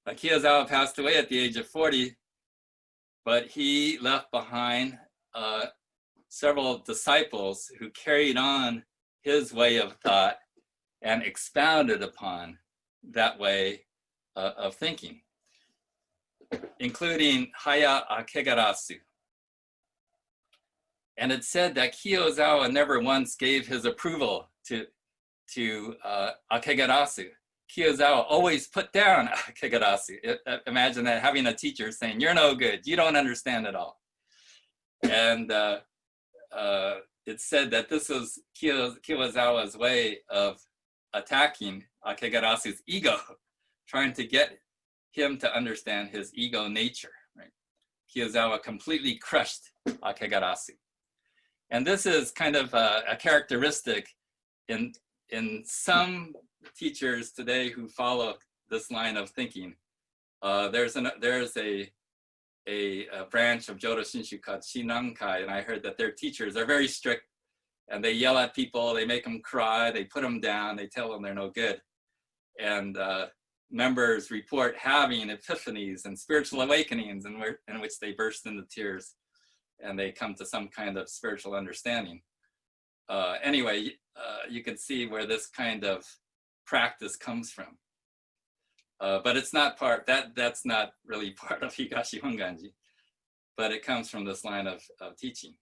Kiyozawa passed away at the age of 40, but he left behind several disciples who carried on his way of thought and expounded upon that way of thinking, including Haya Akegarasu. And it said that Kiyozawa never once gave his approval to Akegarasu. Kiyozawa always put down Akegarasu. Imagine that, having a teacher saying, you're no good, you don't understand at all. And it said that this was Kiyozawa's way of attacking Akegarasu's ego, trying to get him to understand his ego nature. Right? Kiyozawa completely crushed Akegarasu. And this is kind of a characteristic in some teachers today who follow this line of thinking. There's a branch of Jodo Shinshu called Shinrankai, and I heard that their teachers are very strict, and they yell at people, they make them cry, they put them down, they tell them they're no good. And members report having epiphanies and spiritual awakenings in which they burst into tears and they come to some kind of spiritual understanding. Anyway, you can see where this kind of practice comes from. But it's not that's not really part of Higashi Honganji, but it comes from this line of teaching.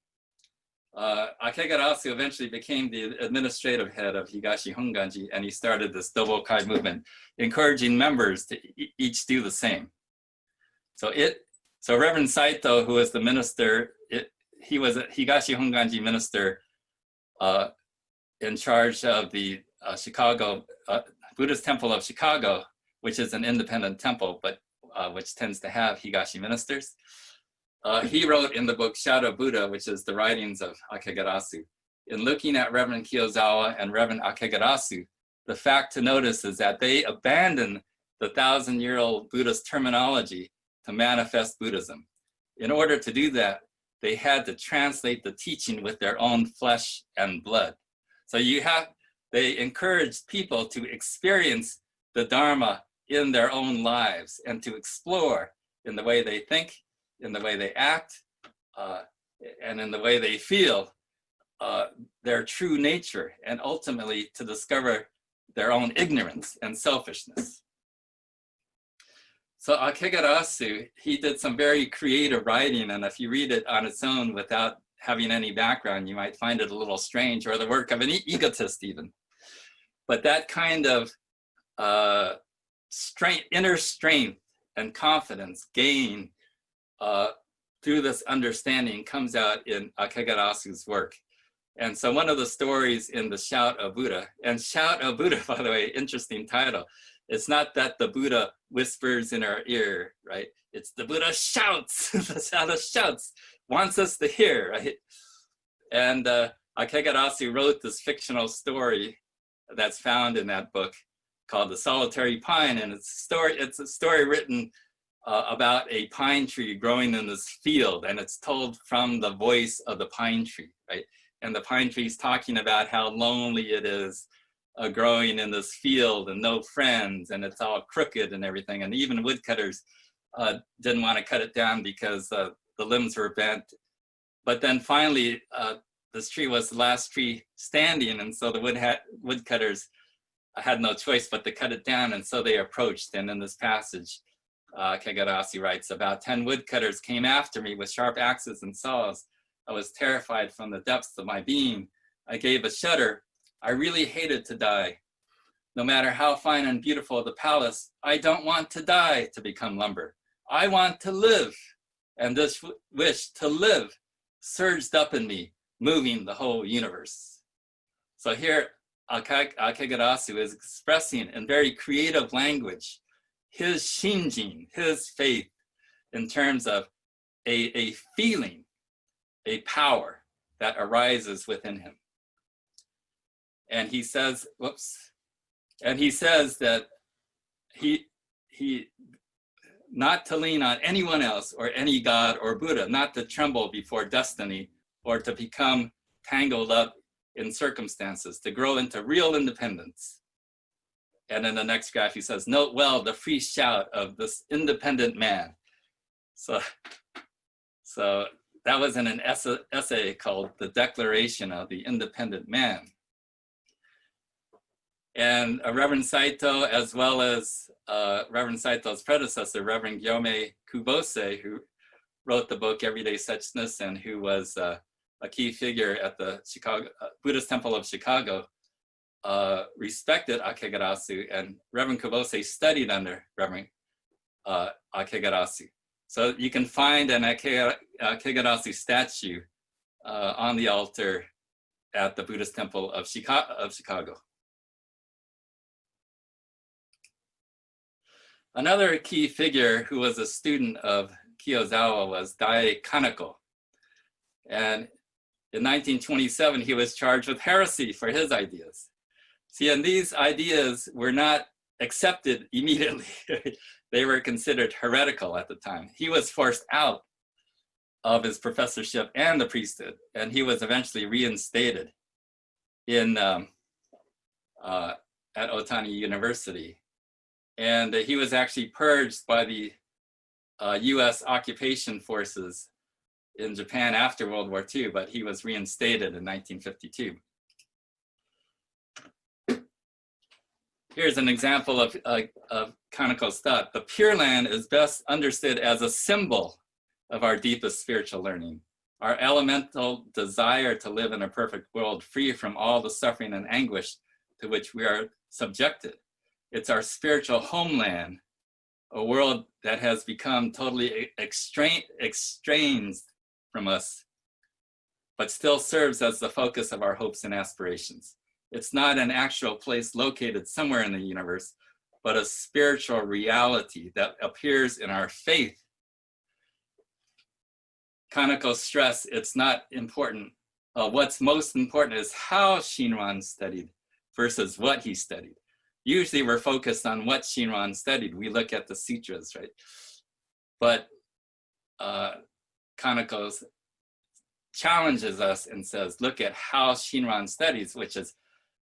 Akegarasu eventually became the administrative head of Higashi Honganji, and he started this Dobokai movement, encouraging members to each do the same. So Reverend Saito, who was the minister, he was a Higashi Honganji minister in charge of the Chicago Buddhist Temple of Chicago, which is an independent temple, but which tends to have Higashi ministers. He wrote in the book Shadow Buddha, which is the writings of Akegarasu. In looking at Reverend Kiyozawa and Reverend Akegarasu, the fact to notice is that they abandoned the 1,000-year-old Buddhist terminology to manifest Buddhism. In order to do that, they had to translate the teaching with their own flesh and blood. So they encouraged people to experience the Dharma in their own lives and to explore in the way they think, in the way they act, and in the way they feel their true nature, and ultimately to discover their own ignorance and selfishness. So Akegarasu, he did some very creative writing, and if you read it on its own without having any background, you might find it a little strange, or the work of an egotist even. But that kind of inner strength and confidence gained through this understanding comes out in Akegarasu's work. And so one of the stories in the Shout of Buddha, and Shout of Buddha, by the way, interesting title. It's not that the Buddha whispers in our ear, right? It's the Buddha shouts, the Buddha shouts, wants us to hear, right? And Akegarasu wrote this fictional story that's found in that book called The Solitary Pine. And it's a story written about a pine tree growing in this field, and it's told from the voice of the pine tree, right? And the pine tree is talking about how lonely it is growing in this field and no friends, and it's all crooked and everything. And even woodcutters didn't want to cut it down because the limbs were bent. But then finally, this tree was the last tree standing, and so the woodcutters had no choice but to cut it down, and so they approached. And in this passage, Kegarasu writes, about 10 woodcutters came after me with sharp axes and saws. I was terrified from the depths of my being. I gave a shudder. I really hated to die. No matter how fine and beautiful the palace, I don't want to die to become lumber. I want to live. And this wish to live surged up in me, moving the whole universe. So here, Akegarasu is expressing in very creative language his shinjin, his faith, in terms of a feeling, a power that arises within him. And he says, that he not to lean on anyone else or any God or Buddha, not to tremble before destiny or to become tangled up in circumstances, to grow into real independence. And in the next graph, he says, note well the free shout of this independent man. So that was in an essay called The Declaration of the Independent Man. And Reverend Saito, as well as Reverend Saito's predecessor, Reverend Gyome Kubose, who wrote the book Everyday Suchness and who was a key figure at the Buddhist Temple of Chicago, respected Akegarasu, and Reverend Kubose studied under Reverend Akegarasu. So you can find an Akegarasu statue on the altar at the Buddhist Temple of Chicago. Another key figure who was a student of Kiyozawa was Dai Kaneko. And in 1927, he was charged with heresy for his ideas. See, and these ideas were not accepted immediately. They were considered heretical at the time. He was forced out of his professorship and the priesthood, and he was eventually reinstated at Otani University. And he was actually purged by the US occupation forces in Japan after World War II, but he was reinstated in 1952. Here's an example of Kaneko's thought. The Pure Land is best understood as a symbol of our deepest spiritual learning, our elemental desire to live in a perfect world free from all the suffering and anguish to which we are subjected. It's our spiritual homeland, a world that has become totally estranged from us, but still serves as the focus of our hopes and aspirations. It's not an actual place located somewhere in the universe, but a spiritual reality that appears in our faith. Kaneko stressed it's not important. What's most important is how Shinran studied versus what he studied. Usually we're focused on what Shinran studied. We look at the sutras, right? But Kaneko challenges us and says, look at how Shinran studies, which is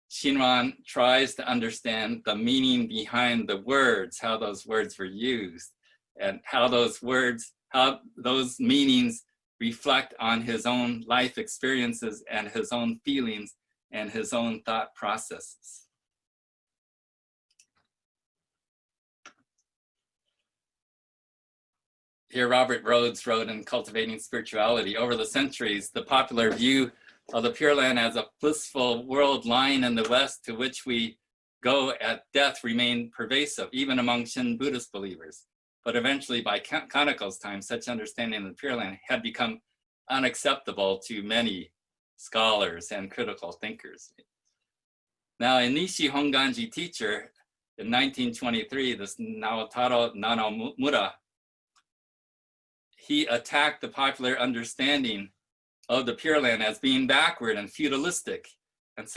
Shinran tries to understand the meaning behind the words, how those words were used, and how those meanings reflect on his own life experiences and his own feelings and his own thought processes. Here, Robert Rhodes wrote in Cultivating Spirituality, over the centuries, the popular view of the Pure Land as a blissful world lying in the West to which we go at death remained pervasive, even among Shin Buddhist believers. but eventually by Kaneko's time, such understanding of the Pure Land had become unacceptable to many scholars and critical thinkers. Now, a Nishi Honganji teacher in 1923, this Naotaro Nanomura, he attacked the popular understanding of the Pure Land as being backward and feudalistic, and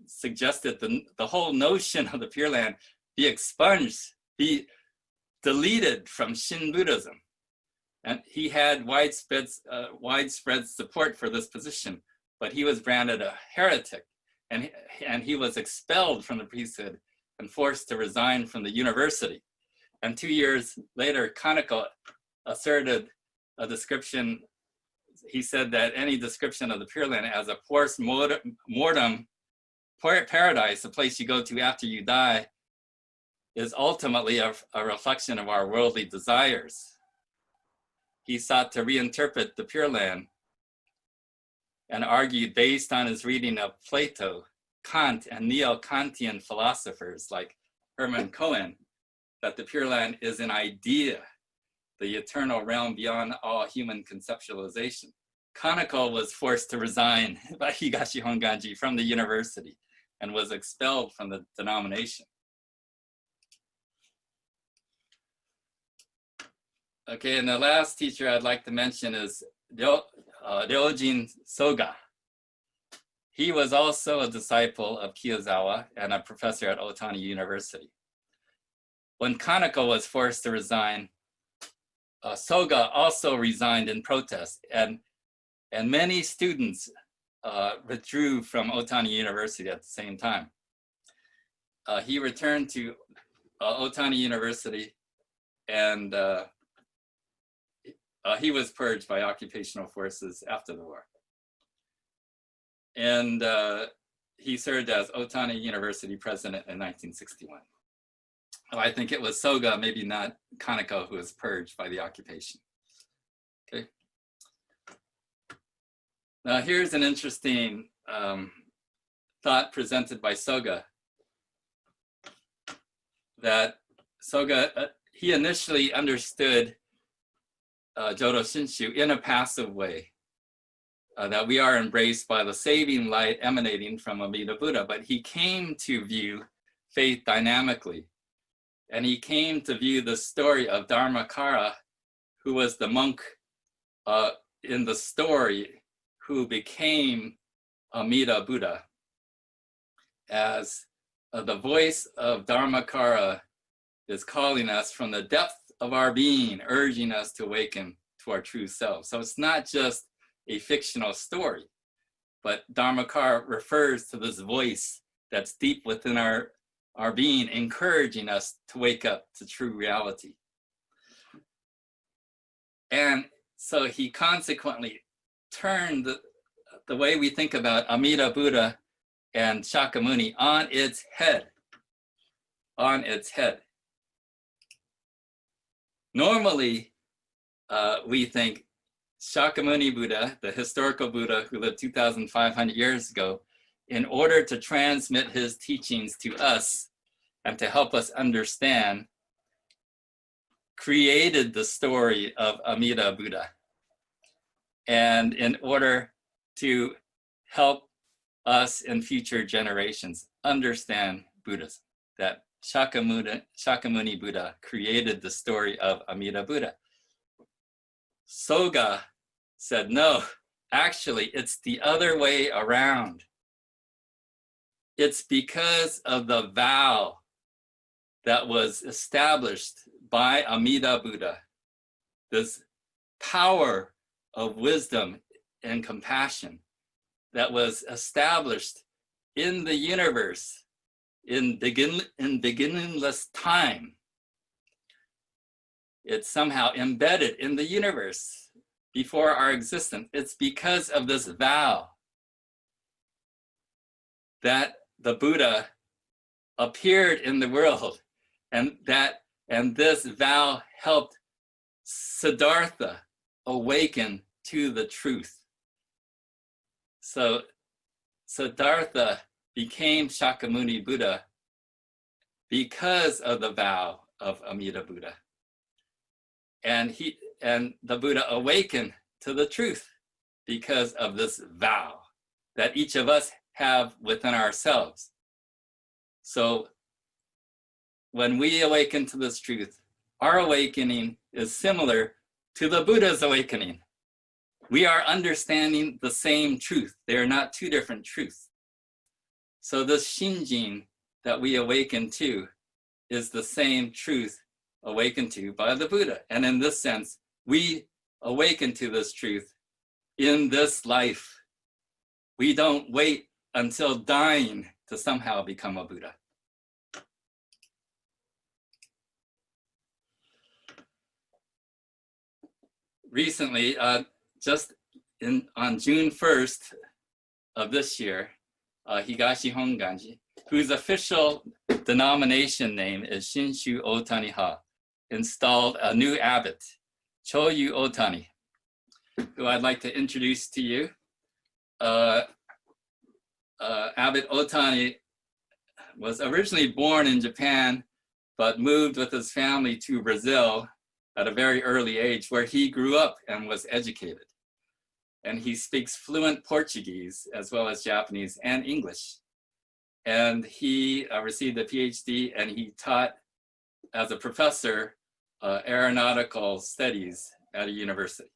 suggested the whole notion of the Pure Land be expunged, be deleted from Shin Buddhism. And he had widespread support for this position, but he was branded a heretic, and he was expelled from the priesthood and forced to resign from the university. And 2 years later, Kaneko asserted a description. He said that any description of the Pure Land as a post mortem paradise, a place you go to after you die, is ultimately a reflection of our worldly desires. He sought to reinterpret the Pure Land and argued, based on his reading of Plato, Kant, and neo-Kantian philosophers like Hermann Cohen, that the Pure Land is an idea, the eternal realm beyond all human conceptualization. Kaneko was forced to resign by Higashi Honganji from the university and was expelled from the denomination. Okay, and the last teacher I'd like to mention is Ryojin Soga. He was also a disciple of Kiyozawa and a professor at Otani University. When Kaneko was forced to resign, Soga also resigned in protest, and many students withdrew from Otani University at the same time. He returned to Otani University, and he was purged by occupational forces after the war. And he served as Otani University president in 1961. Well, I think it was Soga, maybe not Kaneko, who was purged by the occupation. Okay. Now here's an interesting thought presented by Soga, that Soga, he initially understood Jodo Shinshu in a passive way, that we are embraced by the saving light emanating from Amida Buddha, but he came to view faith dynamically. And he came to view the story of Dharmakara, who was the monk in the story who became Amida Buddha, as the voice of Dharmakara is calling us from the depth of our being, urging us to awaken to our true self. So it's not just a fictional story, but Dharmakara refers to this voice that's deep within our being, encouraging us to wake up to true reality. And so he consequently turned the way we think about Amida Buddha and Shakyamuni on its head. Normally, we think Shakyamuni Buddha, the historical Buddha who lived 2,500 years ago, in order to transmit his teachings to us and to help us understand, created the story of Amida Buddha. And in order to help us in future generations understand Buddhism, that Shakyamuni Buddha created the story of Amida Buddha. Soga said, no, actually, it's the other way around. It's because of the vow that was established by Amida Buddha, this power of wisdom and compassion that was established in the universe in beginningless time. It's somehow embedded in the universe before our existence. It's because of this vow that the Buddha appeared in the world, and this vow helped Siddhartha awaken to the truth. So Siddhartha became Shakyamuni Buddha because of the vow of Amida Buddha. and the Buddha awakened to the truth because of this vow that each of us have within ourselves. So when we awaken to this truth, our awakening is similar to the Buddha's awakening. We are understanding the same truth. They are not two different truths. So this Shinjin that we awaken to is the same truth awakened to by the Buddha. And in this sense, we awaken to this truth in this life. We don't wait until dying to somehow become a Buddha. Recently, just on June 1st of this year, Higashi Honganji, whose official denomination name is Shinshu Otani-ha, installed a new abbot, Choyu Otani, who I'd like to introduce to you. Abbot Otani was originally born in Japan, but moved with his family to Brazil at a very early age, where he grew up and was educated. And he speaks fluent Portuguese as well as Japanese and English. And he received a PhD, and he taught as a professor aeronautical studies at a university.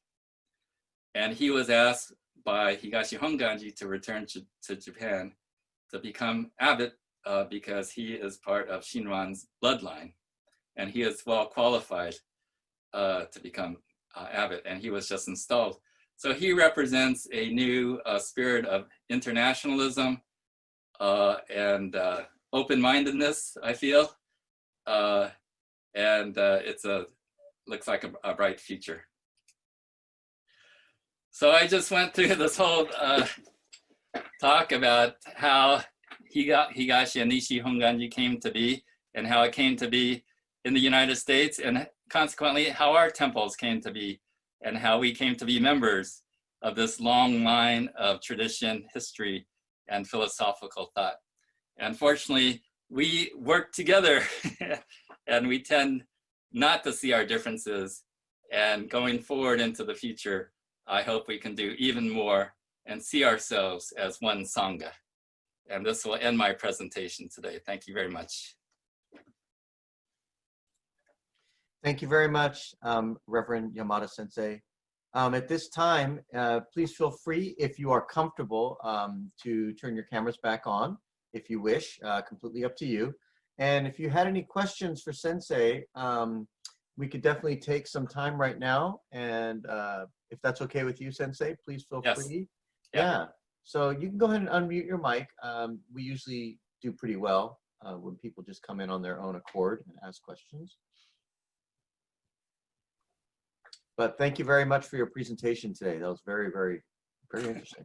And he was asked by Higashi Honganji to return to Japan to become abbot because he is part of Shinran's bloodline, and he is well qualified to become abbot, and he was just installed. So he represents a new spirit of internationalism and open-mindedness, I feel, and it's looks like a bright future. So I just went through this whole talk about how Higashi and Nishi Honganji came to be, and how it came to be in the United States, and consequently how our temples came to be, and how we came to be members of this long line of tradition, history, and philosophical thought. Unfortunately, we work together and we tend not to see our differences. And going forward into the future, I hope we can do even more and see ourselves as one Sangha. And this will end my presentation today. Thank you very much. Thank you very much, Reverend Yamada Sensei. At this time, please feel free, if you are comfortable, to turn your cameras back on, if you wish, completely up to you. And if you had any questions for Sensei, we could definitely take some time right now. And if that's okay with you, Sensei, please feel free. Yeah. So you can go ahead and unmute your mic. We usually do pretty well when people just come in on their own accord and ask questions. But thank you very much for your presentation today. That was very, very, very interesting.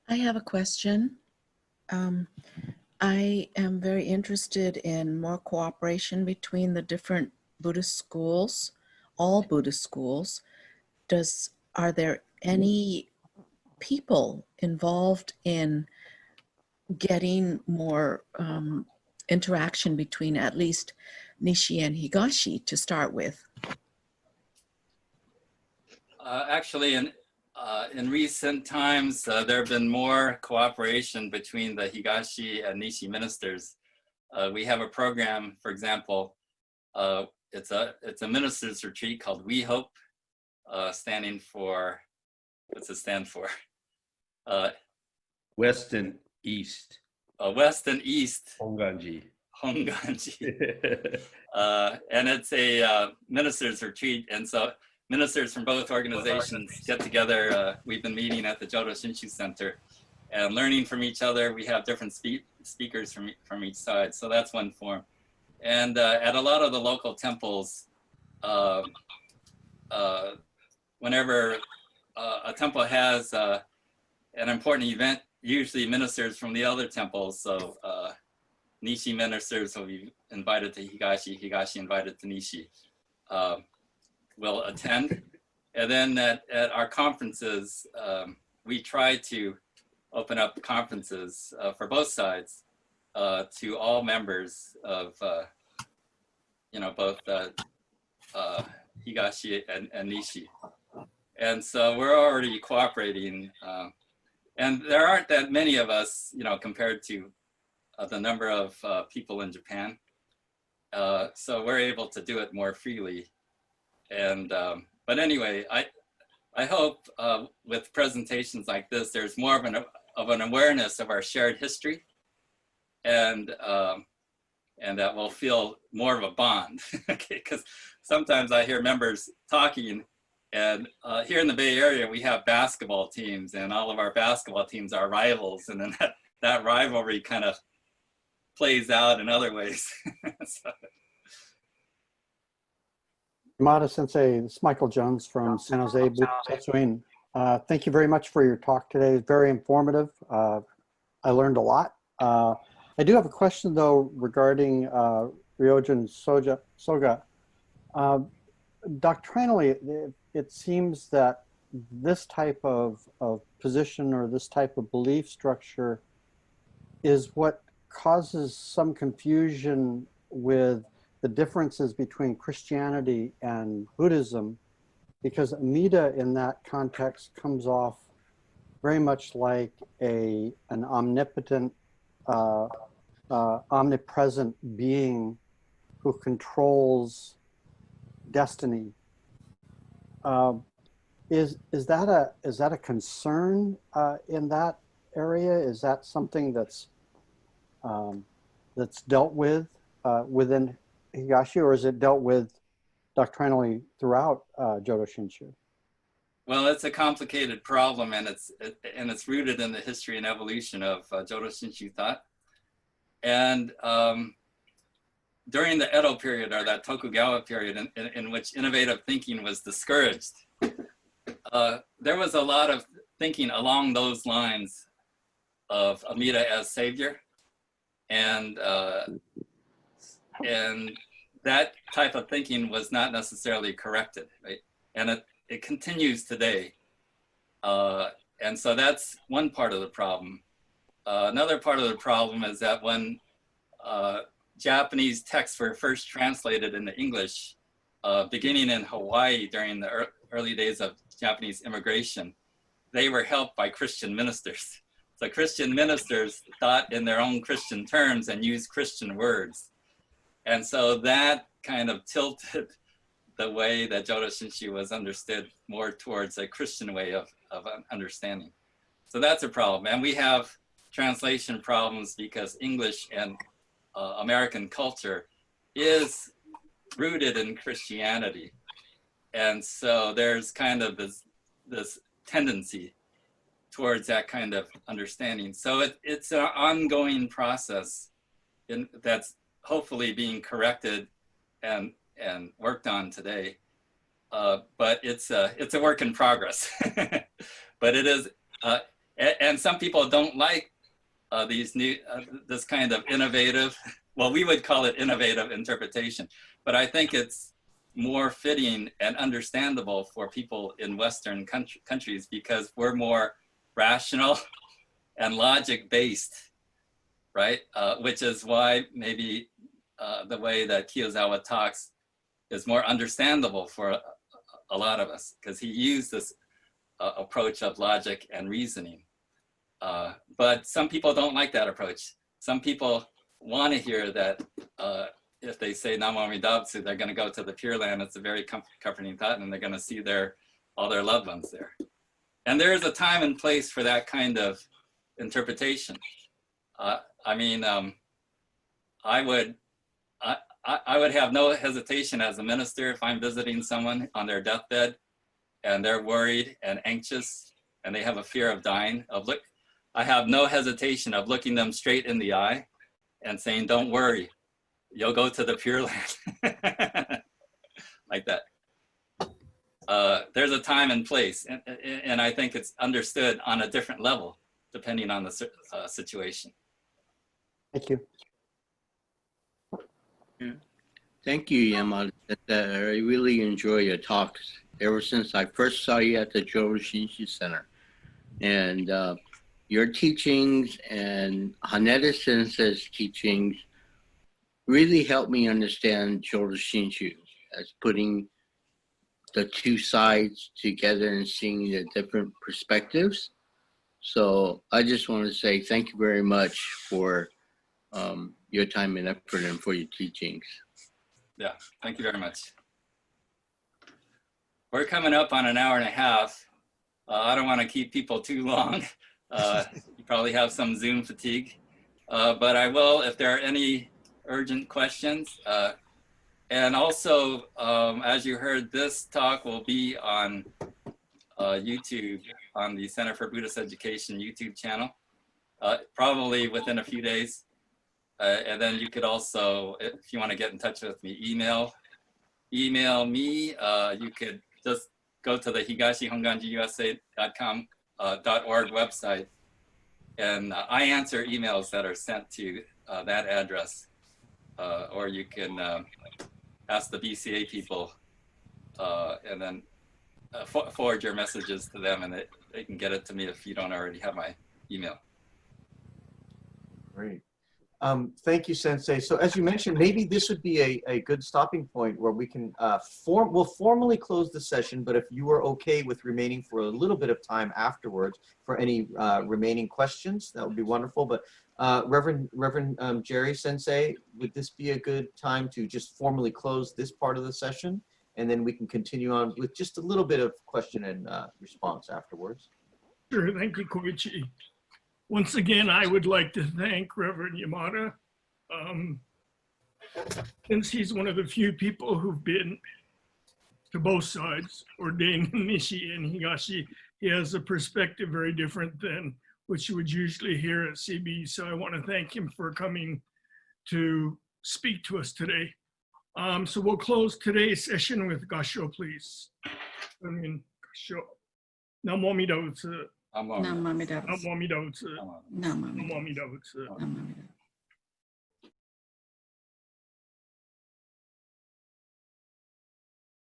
I have a question. I am very interested in more cooperation between the different Buddhist schools, all Buddhist schools. Are there any people involved in getting more interaction between at least Nishi and Higashi to start with? Actually, in recent times, there have been more cooperation between the Higashi and Nishi ministers. We have a program, for example, it's a ministers retreat called We Hope, standing for, what's it stand for? West and East. West and East. Honganji. Honganji. And it's a ministers retreat, and so ministers from both organizations get together. We've been meeting at the Jodo Shinshu Center and learning from each other. We have different speakers from each side, so that's one form. And at a lot of the local temples, whenever a temple has an important event, usually ministers from the other temples, so Nishi ministers will be invited to Higashi, Higashi invited to Nishi, will attend. And then at our conferences, we try to open up conferences for both sides to all members of, both Higashi and Nishi. And so we're already cooperating. And there aren't that many of us, compared to the number of people in Japan. So we're able to do it more freely. And, but anyway, I hope with presentations like this, there's more of an awareness of our shared history, and that we'll feel more of a bond. Okay, because sometimes I hear members talking, and here in the Bay Area, we have basketball teams, and all of our basketball teams are rivals, and then that rivalry kind of plays out in other ways. So. Yamada Sensei, this is Michael Jones from San Jose, Buddhist. Thank you very much for your talk today. It's very informative. I learned a lot. I do have a question though regarding Ryojin Soga. Doctrinally, it seems that this type of position or this type of belief structure is what causes some confusion with the differences between Christianity and Buddhism, because Amida in that context comes off very much like an omnipotent, omnipresent being who controls destiny. Is that a concern in that area? Is that something that's dealt with within Higashi, or is it dealt with doctrinally throughout Jodo Shinshu? Well, it's a complicated problem, and it's rooted in the history and evolution of Jodo Shinshu thought. And during the Edo period, or that Tokugawa period, in which innovative thinking was discouraged, there was a lot of thinking along those lines of Amida as savior, and that type of thinking was not necessarily corrected, right? And it continues today. And so that's one part of the problem. Another part of the problem is that when Japanese texts were first translated into English, beginning in Hawaii during the early days of Japanese immigration, they were helped by Christian ministers. So Christian ministers thought in their own Christian terms and used Christian words. And so that kind of tilted the way that Jodo Shinshu was understood more towards a Christian way of understanding. So that's a problem. And we have translation problems because English and American culture is rooted in Christianity. And so there's kind of this tendency towards that kind of understanding. So it's an ongoing process that's hopefully being corrected and worked on today. But it's a work in progress. But it is, and some people don't like these new, this kind of innovative, well, we would call it innovative interpretation, but I think it's more fitting and understandable for people in Western countries because we're more rational and logic-based, right? Which is why maybe the way that Kiyozawa talks is more understandable for a lot of us, because he used this approach of logic and reasoning. But some people don't like that approach. Some people want to hear that if they say Namo Amida Butsu, they're going to go to the Pure Land. It's a very comforting thought, and they're going to see all their loved ones there. And there is a time and place for that kind of interpretation. I mean, I would have no hesitation as a minister if I'm visiting someone on their deathbed and they're worried and anxious and they have a fear of dying. I have no hesitation of looking them straight in the eye and saying, "Don't worry, you'll go to the Pure Land," like that. There's a time and place, and I think it's understood on a different level depending on the situation. Thank you. Yeah. Thank you, Yamada. I really enjoy your talks ever since I first saw you at the Jodo Shinshu Center. And your teachings and Haneda Sensei's teachings really helped me understand Jodo Shinshu as putting the two sides together and seeing the different perspectives. So I just want to say thank you very much for your time and effort and for your teachings. Yeah, thank you very much. We're coming up on an hour and a half. I don't want to keep people too long. You probably have some Zoom fatigue, but I will if there are any urgent questions. And also, as you heard, this talk will be on YouTube, on the Center for Buddhist Education YouTube channel, probably within a few days. And then you could also, if you want to get in touch with me, email me. You could just go to the Higashi Honganji USA.com .org website, and I answer emails that are sent to that address, or you can ask the BCA people, and then forward your messages to them, and they can get it to me if you don't already have my email. Great. Thank you, Sensei. So as you mentioned, maybe this would be a good stopping point where we can we'll formally close the session, but if you are okay with remaining for a little bit of time afterwards for any remaining questions, that would be wonderful. But Reverend Jerry Sensei, would this be a good time to just formally close this part of the session? And then we can continue on with just a little bit of question and response afterwards. Sure, thank you, Koichi. Once again, I would like to thank Reverend Yamada. Since he's one of the few people who've been to both sides, ordained Nishi and Higashi, he has a perspective very different than what you would usually hear at CB. So I want to thank him for coming to speak to us today. So we'll close today's session with Gasho, please. Gasho. Namo Amida Buddha. Namamida. Namo Amida Buddha. Namamida. Namo Amida Buddha. Namamida.